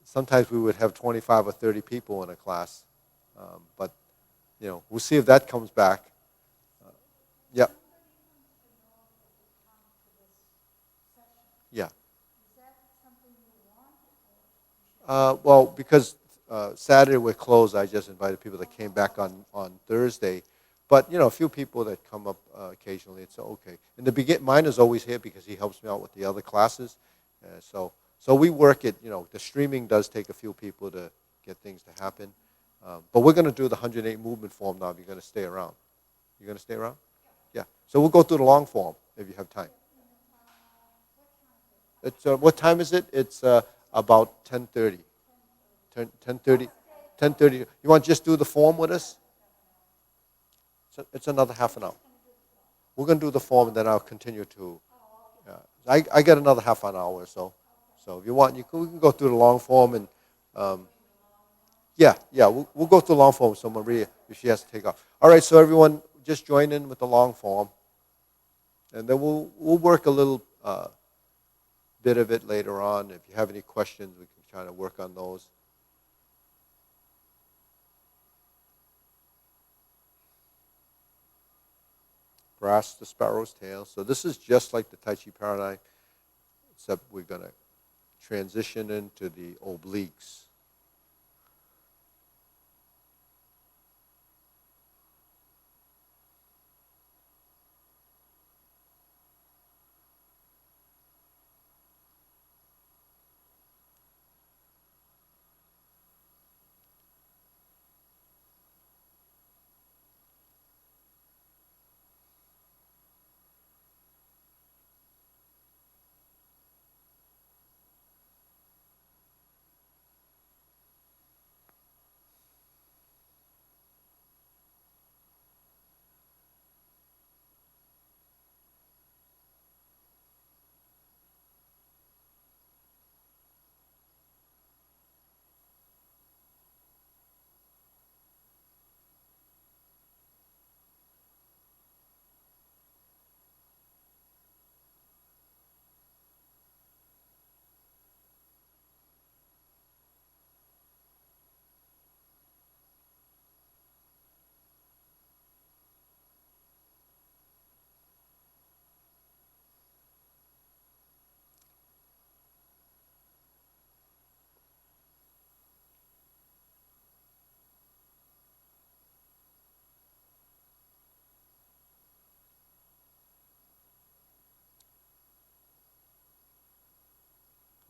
sometimes we would have 25 or 30 people in a class. But we'll see if that comes back. Yeah. Yeah. Well, because Saturday we're closed, I just invited people that came back on Thursday. But a few people that come up occasionally, it's okay. In the beginning, mine is always here because he helps me out with the other classes. So we work it. The streaming does take a few people to get things to happen. But we're going to do the 108 movement form now. If you're going to stay around, you're going to stay around. Yeah. So we'll go through the long form if you have time. It's what time is it? It's about 10:30. 10:30. 10:30. You want to just do the form with us? So it's another half an hour. We're going to do the form, and then I'll continue to. I get another half an hour or so. So if you want, we can go through the long form, and we'll go through the long form. So Maria, if she has to take off. All right. So everyone, just join in with the long form, and then we'll work a little bit of it later on. If you have any questions, we can try to work on those. Grasp the sparrow's tail. So this is just like the Tai Chi Paradigm, except we're going to transition into the obliques.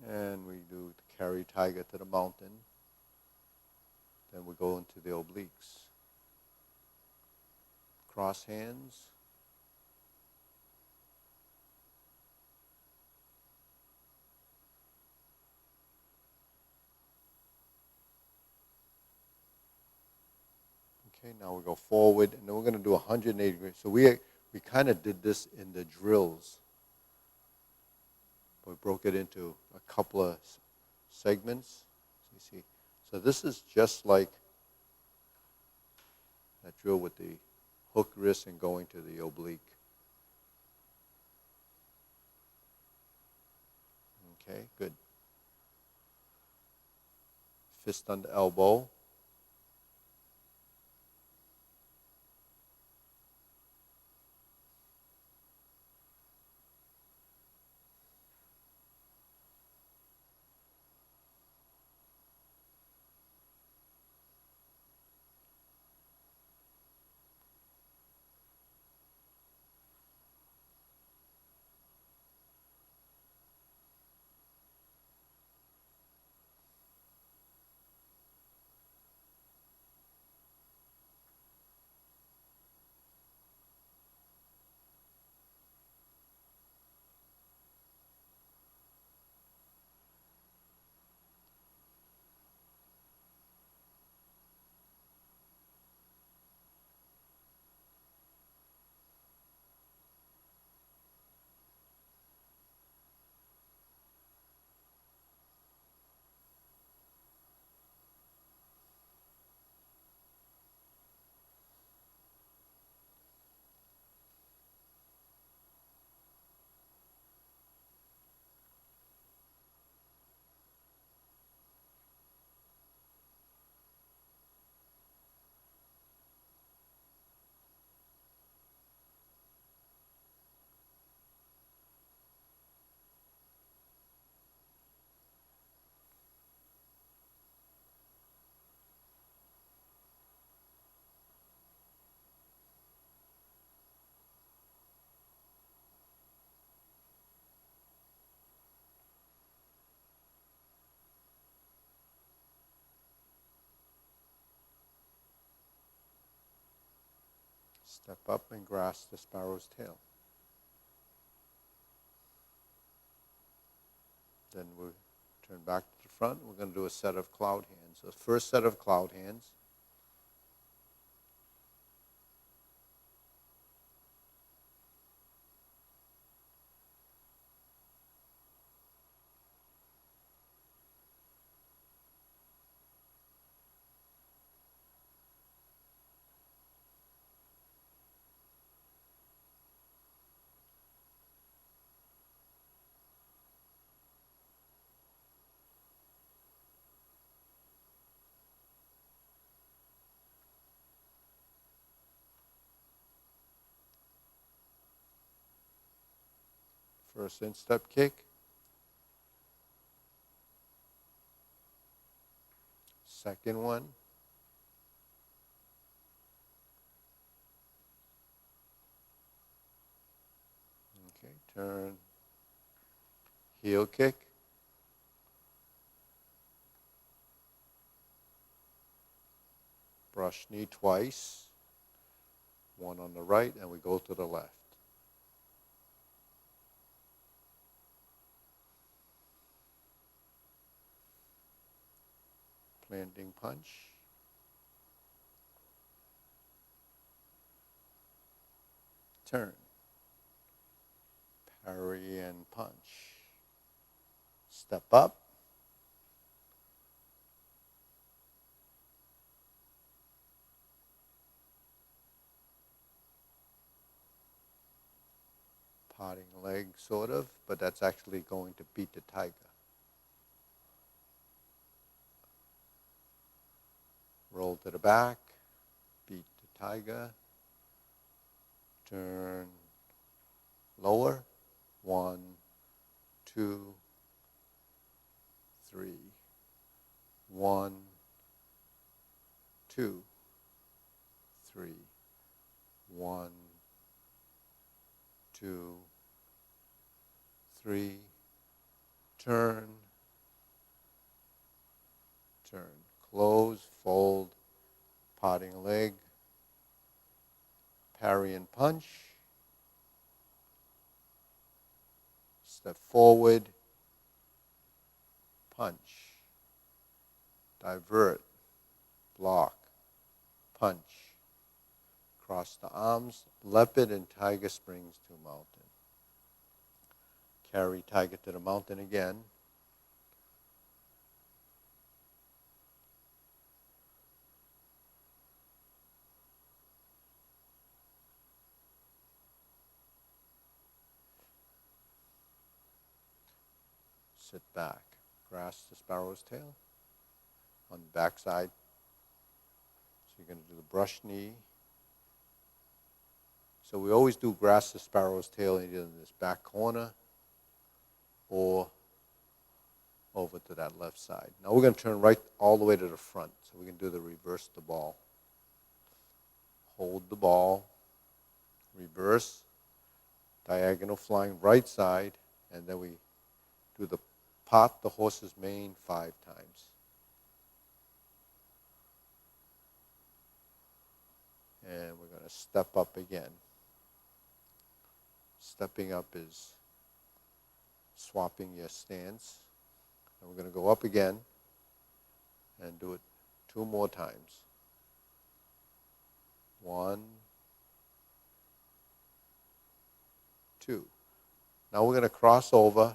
And we do the carry tiger to the mountain. Then we go into the obliques. Cross hands. Now we go forward, and then we're going to do 180 degrees. So we kind of did this in the drills. We broke it into a couple of segments. So you see, so this is just like that drill with the hook wrist and going to the oblique. Okay, good. Fist under elbow. Step up and grasp the sparrow's tail. Then we turn back to the front. We're going to do a set of cloud hands. The first set of cloud hands. First instep kick. Second one. Okay, turn. Heel kick. Brush knee twice. One on the right, and we go to the left. Planting punch. Turn. Parry and punch. Step up. Potting leg, sort of, but that's actually going to beat the tiger. Roll to the back, beat the tiger, turn lower, 1, 2, 3, 1, 2, 3, 1, 2, 3, turn, close, fold, potting leg, parry and punch, step forward, punch, divert, block, punch, Cross the arms, leopard and tiger springs to mountain. Carry tiger to the mountain again. Sit back. Grasp the sparrow's tail on the back side. So you're going to do the brush knee. So we always do grasp the sparrow's tail either in this back corner or over to that left side. Now we're going to turn right all the way to the front. So we can do the reverse the ball. Hold the ball, reverse, diagonal flying right side, and then we do the part the horse's mane 5 times. And we're going to step up again. Stepping up is swapping your stance. And we're going to go up again and do it 2 more times. 1, 2. Now we're going to cross over.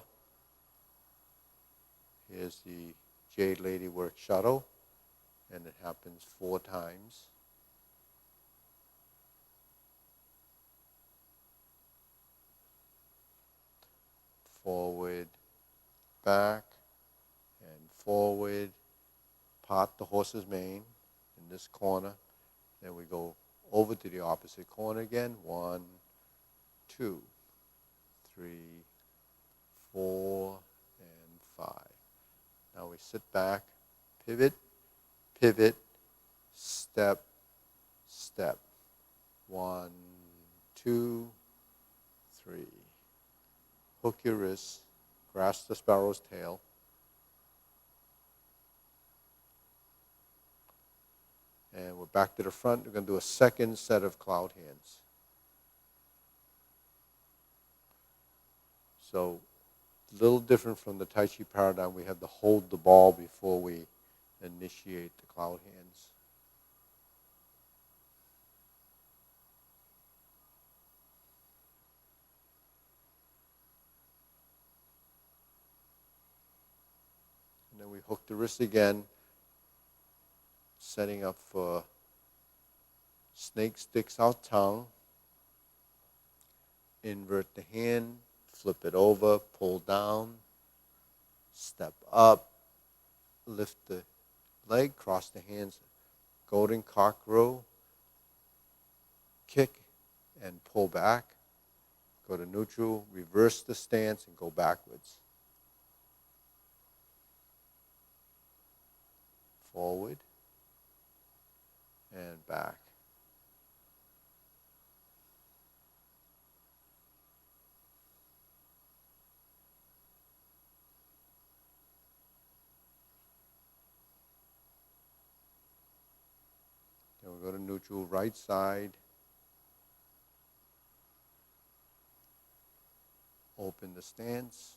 Here's the Jade Lady Work Shuttle, and it happens 4 times. Forward, back, and forward. Part the horse's mane in this corner. Then we go over to the opposite corner again. 1, 2, 3, 4, and 5. Now we sit back, pivot, pivot, step, step. 1, 2, 3. Hook your wrists, grasp the sparrow's tail. And we're back to the front. We're going to do a second set of cloud hands. So, a little different from the Tai Chi Paradigm. We have to hold the ball before we initiate the cloud hands. And then we hook the wrist again, setting up for snake sticks out tongue. Invert the hand, flip it over, pull down, step up, lift the leg, cross the hands, golden cock row, kick and pull back, go to neutral, reverse the stance and go backwards. Forward and back. Then we go to neutral, right side. Open the stance.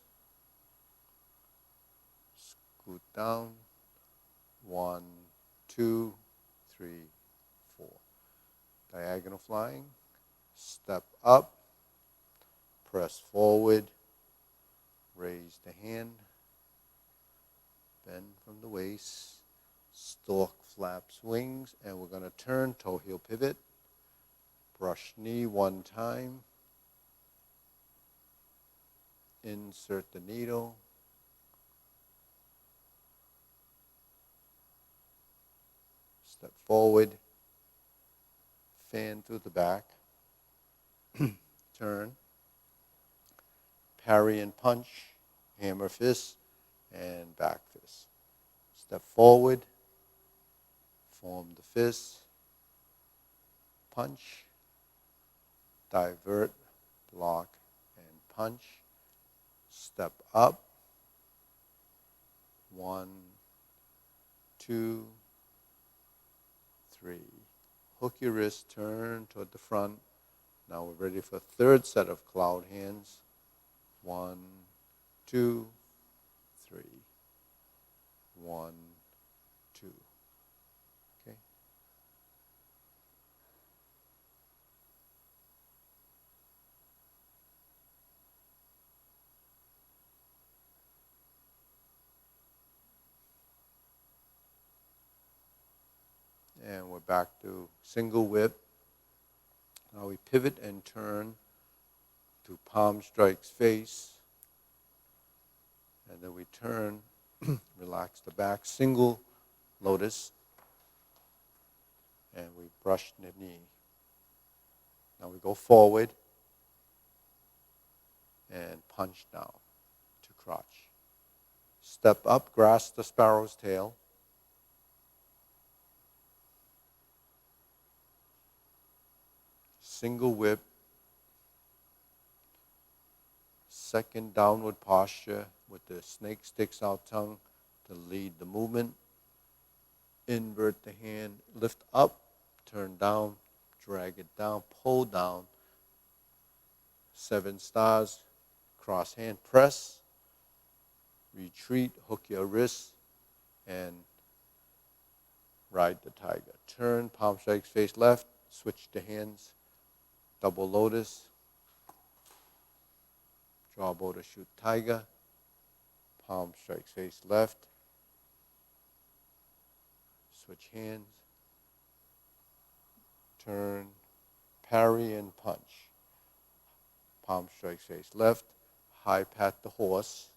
Scoot down. 1, 2, 3, 4. Diagonal flying. Step up. Press forward. Raise the hand. Bend from the waist. Stork flaps wings. And we're going to turn toe heel pivot. Brush knee 1 time. Insert the needle. Step forward, fan through the back, turn, parry and punch, hammer fist, and back fist. Step forward, form the fist, punch, divert, block, and punch. Step up, 1, 2, 3. Hook your wrist, turn toward the front. Now we're ready for a third set of cloud hands. 1, 2, 3. 1, 2. Okay? And we're back to single whip. Now we pivot and turn to palm strikes face. And then we turn, relax the back, single lotus. And we brush the knee. Now we go forward and punch down to crotch. Step up, grasp the sparrow's tail. Single whip. Second downward posture with the snake sticks out tongue to lead the movement. Invert the hand, lift up, turn down, drag it down, pull down. 7 stars, cross hand, press, retreat, hook your wrists, and ride the tiger. Turn, palm strikes face left, switch the hands, double lotus, draw bow to shoot tiger, palm strikes face left, switch hands, turn, parry and punch. Palm strikes face left, high pat the horse,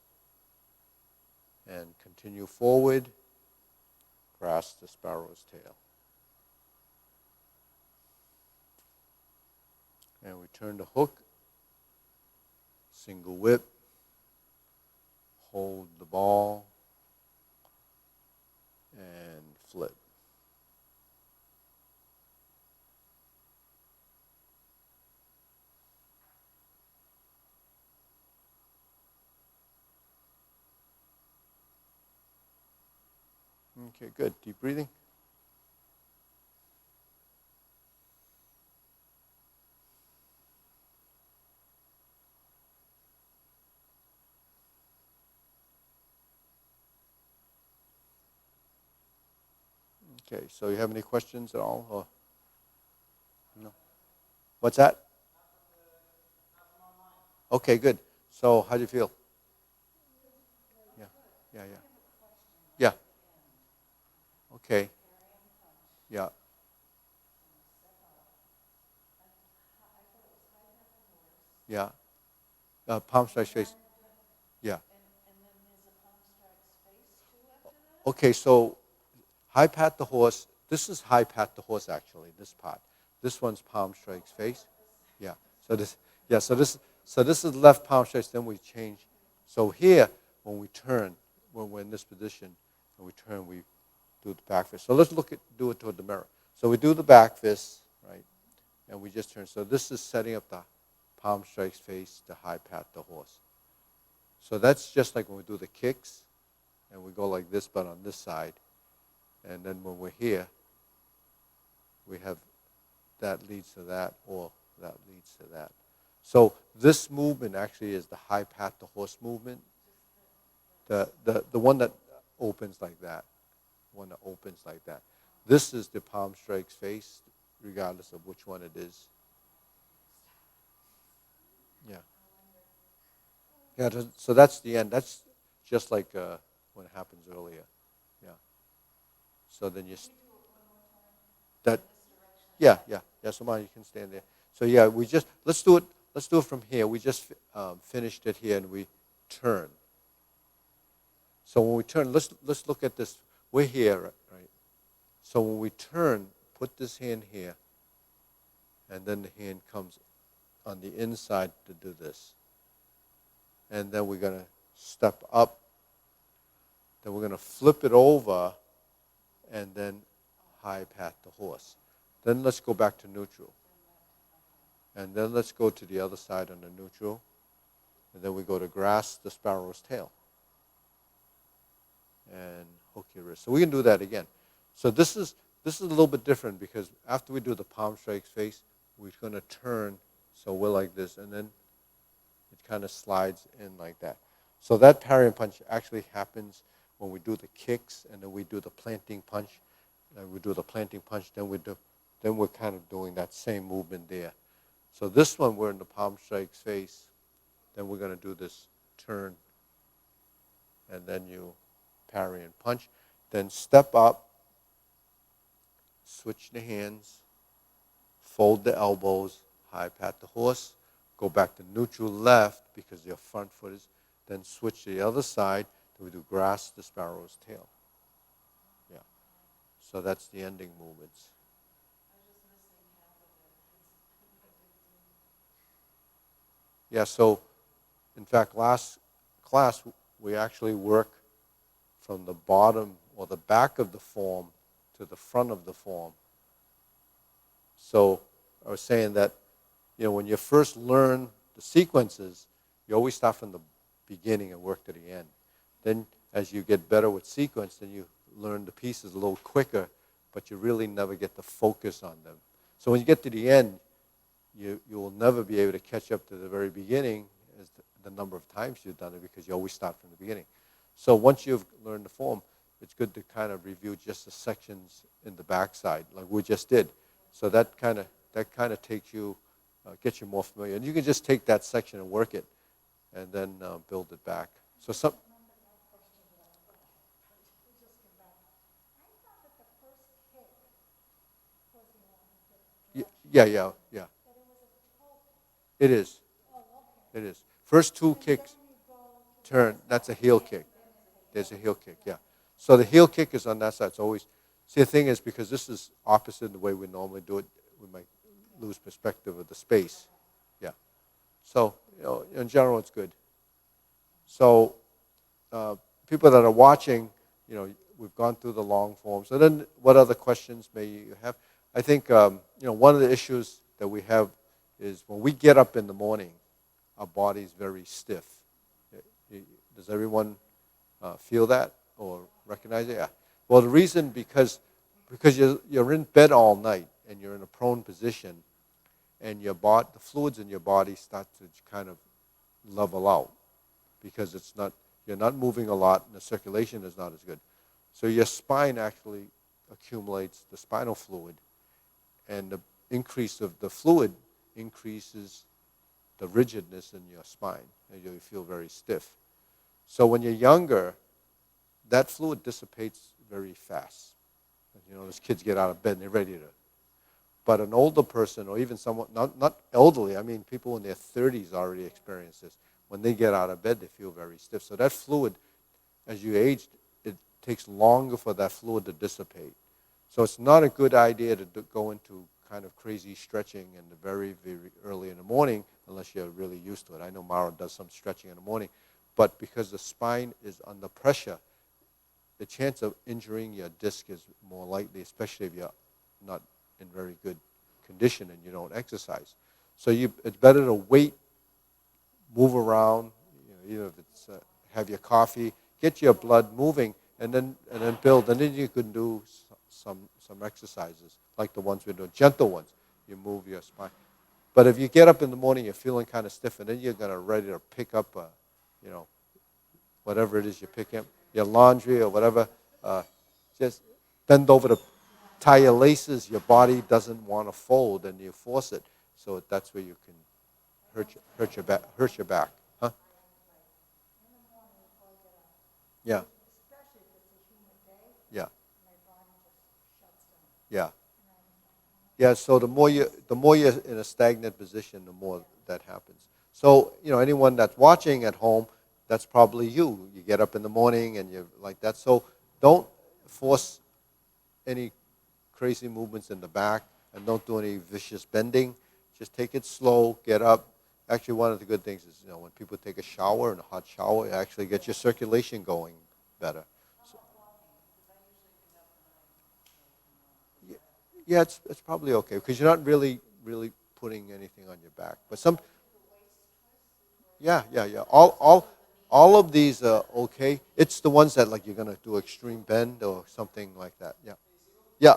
and continue forward, grasp the sparrow's tail. And we turn the hook, single whip, hold the ball, and flip. Okay, good. Deep breathing. Okay, so you have any questions at all? Or no? What's that? Okay, good. So how do you feel? Yeah, yeah, yeah. Yeah. Okay. Yeah. Yeah. Palm strikes face. Yeah. Okay, so high pat the horse. This is high pat the horse actually, this part. This one's palm strikes face. Yeah. So this is left palm strikes, then we change. So here, when we turn, when we're in this position, and we turn, we do the back fist. So let's do it toward the mirror. So we do the back fist, right? And we just turn. So this is setting up the palm strikes face to high pat the horse. So that's just like when we do the kicks, and we go like this, but on this side. And then when we're here, we have that leads to that, or that leads to that. So this movement actually is the high pat the horse movement. The one that opens like that. One that opens like that. This is the palm strikes face, regardless of which one it is. Yeah. Yeah, so that's the end. That's just like when it happens earlier. Yeah. So then that. Yeah. So Maya, you can stand there. So yeah, let's do it from here. We just finished it here, and we turn. So when we turn, let's look at this. We're here, right? So when we turn, put this hand here, and then the hand comes on the inside to do this. And then we're going to step up. Then we're going to flip it over, and then high pat the horse. Then let's go back to neutral. And then let's go to the other side on the neutral. And then we go to grasp the sparrow's tail. And hook your wrist. So we can do that again. So this is a little bit different because after we do the palm strikes face, we're going to turn. So we're like this, and then it kind of slides in like that. So that parry and punch actually happens when we do the kicks, and then we do the planting punch. And we do the planting punch, then we're kind of doing that same movement there. So this one, we're in the palm strikes face. Then we're going to do this turn, and then you parry and punch. Then step up, switch the hands, fold the elbows, high pat the horse, go back to neutral left because your front foot is, then switch to the other side, we do grasp the sparrow's tail. Yeah. So that's the ending movements. Yeah, so in fact, last class, we actually work from the bottom or the back of the form to the front of the form. So I was saying that, when you first learn the sequences, you always start from the beginning and work to the end. Then as you get better with sequence, then you learn the pieces a little quicker, but you really never get to focus on them. So when you get to the end, you will never be able to catch up to the very beginning as the number of times you've done it, because you always start from the beginning. So once you've learned the form, it's good to kind of review just the sections in the backside, like we just did. So that kind of takes you, gets you more familiar. And you can just take that section and work it, and then build it back. So some. Yeah. It is. It is. First two kicks, turn. That's a heel kick. There's a heel kick, yeah. So the heel kick is on that side. It's always, see, the thing is, because this is opposite in the way we normally do it, we might lose perspective of the space. Yeah. So, in general, it's good. So, people that are watching, we've gone through the long form. So then what other questions may you have? I think, one of the issues that we have is when we get up in the morning, our body's very stiff. Does everyone feel that or recognize it? Yeah. Well, the reason, because you're in bed all night and you're in a prone position, and the fluids in your body start to kind of level out, because you're not moving a lot and the circulation is not as good. So your spine actually accumulates the spinal fluid, and the increase of the fluid increases the rigidness in your spine, and you feel very stiff. So when you're younger, that fluid dissipates very fast. Those kids get out of bed and they're ready to. But an older person, or even someone, not elderly, I mean people in their 30s already experience this. When they get out of bed, they feel very stiff. So that fluid, as you age, it takes longer for that fluid to dissipate. So it's not a good idea to go into kind of crazy stretching in the very, very early in the morning, unless you're really used to it. I know Mara does some stretching in the morning, but because the spine is under pressure, the chance of injuring your disc is more likely, especially if you're not in very good condition and you don't exercise. So it's better to wait, move around, even if it's have your coffee, get your blood moving, and then build. And then you can do some exercises like the ones we're doing, gentle ones. You move your spine. But if you get up in the morning, you're feeling kind of stiff, and then you're gonna ready to pick up, whatever it is you're picking up, your laundry or whatever. Just bend over to tie your laces. Your body doesn't want to fold, and you force it. So that's where you can hurt your back. Huh? Yeah. Yeah. Yeah. Yeah. So the more you're in a stagnant position, the more that happens. So anyone that's watching at home, that's probably you. You get up in the morning and you're like that. So don't force any crazy movements in the back, and don't do any vicious bending. Just take it slow, get up. Actually, one of the good things is, when people take a shower, in a hot shower, it actually gets your circulation going better. So, yeah, it's probably okay, because you're not really putting anything on your back. But yeah. All of these are okay. It's the ones that, like, you're going to do extreme bend or something like that. Yeah. Yeah.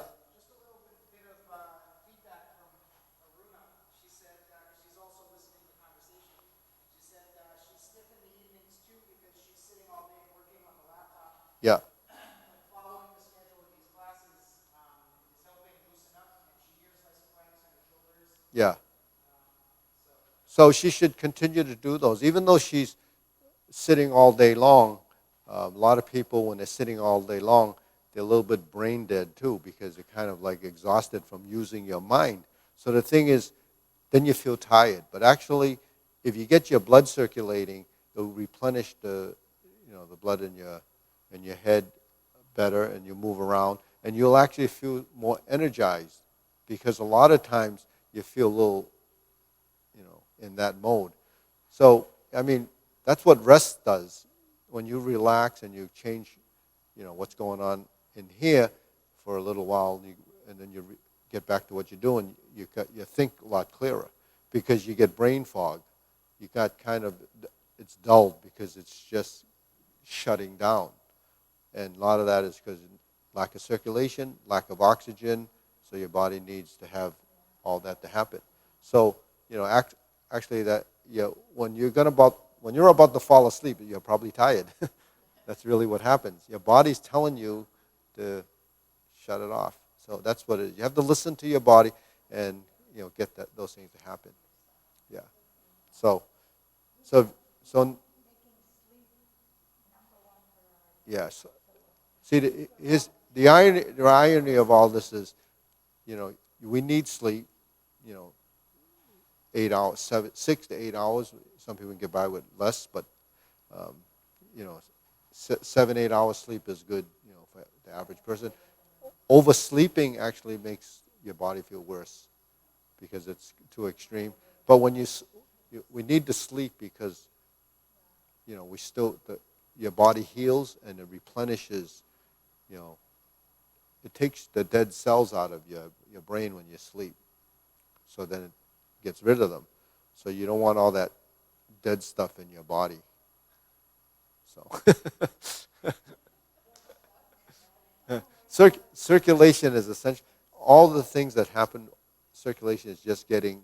Yeah. Yeah. So she should continue to do those, even though she's sitting all day long. A lot of people, when they're sitting all day long, they're a little bit brain dead too, because you're kind of like exhausted from using your mind. So the thing is, then you feel tired. But actually, if you get your blood circulating, it'll replenish the blood in your head better, and you move around, and you'll actually feel more energized, because a lot of times you feel a little, in that mode. So, I mean, that's what rest does. When you relax and you change, what's going on in here for a little while, and then you get back to what you're doing, you think a lot clearer, because you get brain fog. You got it's dulled because it's just shutting down. And a lot of that is because lack of circulation, lack of oxygen, so your body needs to have all that to happen. So, actually when you're about to fall asleep, you're probably tired. That's really what happens. Your body's telling you to shut it off. So that's what it is. You have to listen to your body and get those things to happen. Yeah. So yes. See, the irony of all this is, we need sleep, 8 hours, 6 to 8 hours. Some people can get by with less, but 7, 8 hours sleep is good, for the average person. Oversleeping actually makes your body feel worse because it's too extreme. But when we need to sleep because, your body heals and it replenishes, it takes the dead cells out of your brain when you sleep. So then it gets rid of them. So you don't want all that dead stuff in your body. So circulation is essential. All the things that happen, circulation is just getting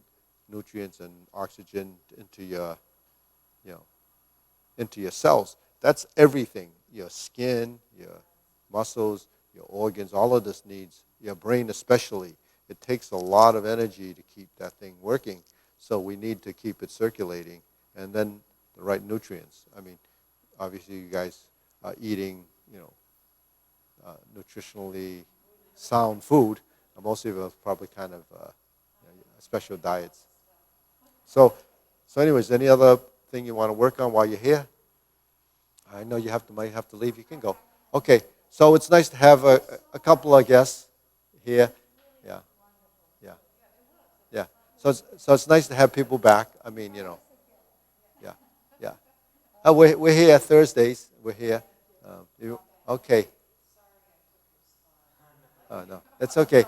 nutrients and oxygen into your cells. That's everything. Your skin, your muscles, your organs, all of this needs, your brain especially. It takes a lot of energy to keep that thing working. So we need to keep it circulating, and then the right nutrients. I mean, obviously you guys are eating, nutritionally sound food. Most of you are probably kind of special diets. So anyways, any other thing you want to work on while you're here? I know you might have to leave. You can go. Okay. So it's nice to have a couple of guests here. Yeah. Yeah. Yeah. So it's nice to have people back. I mean, Yeah. Yeah. We're here Thursdays. We're here. Okay. Oh, no. It's okay.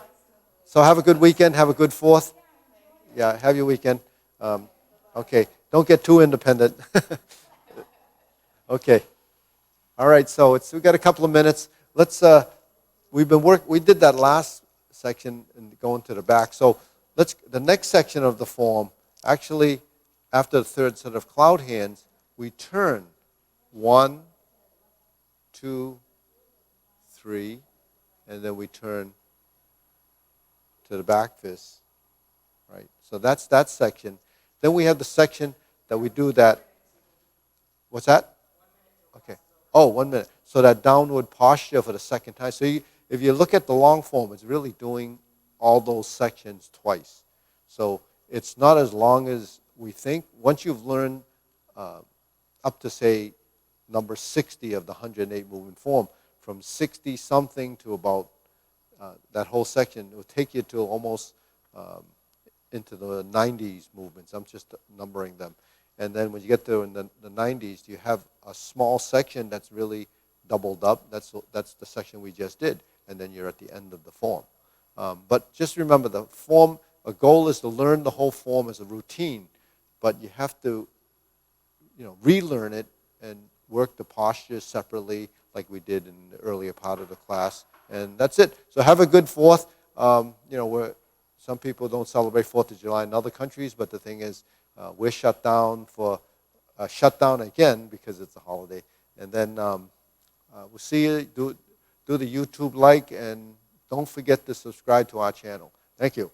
So have a good weekend. Have a good 4th. Yeah, have your weekend. Okay. Don't get too independent. Okay. All right. So we got a couple of minutes. Let's. We did that last section and going to the back. So the next section of the form. Actually, after the third set of cloud hands, we turn 1, 2, 3, and then we turn to the back fist. Right. So that's that section. Then we have the section that we do that. What's that? Okay. Oh, 1 minute. So that downward posture for the second time. So if you look at the long form, it's really doing all those sections twice. So it's not as long as we think. Once you've learned up to, say, number 60 of the 108 movement form, from 60 something to about that whole section, it will take you to almost into the 90s movements. I'm just numbering them. And then when you get to in the 90s, you have a small section that's really doubled up. That's the section we just did. And then you're at the end of the form. But just remember, the form, a goal is to learn the whole form as a routine. But you have to, relearn it and work the postures separately like we did in the earlier part of the class. And that's it. So have a good 4th. Some people don't celebrate 4th of July in other countries, but the thing is, we're shut down again because it's a holiday. And then we'll see you. Do the YouTube like, and don't forget to subscribe to our channel. Thank you.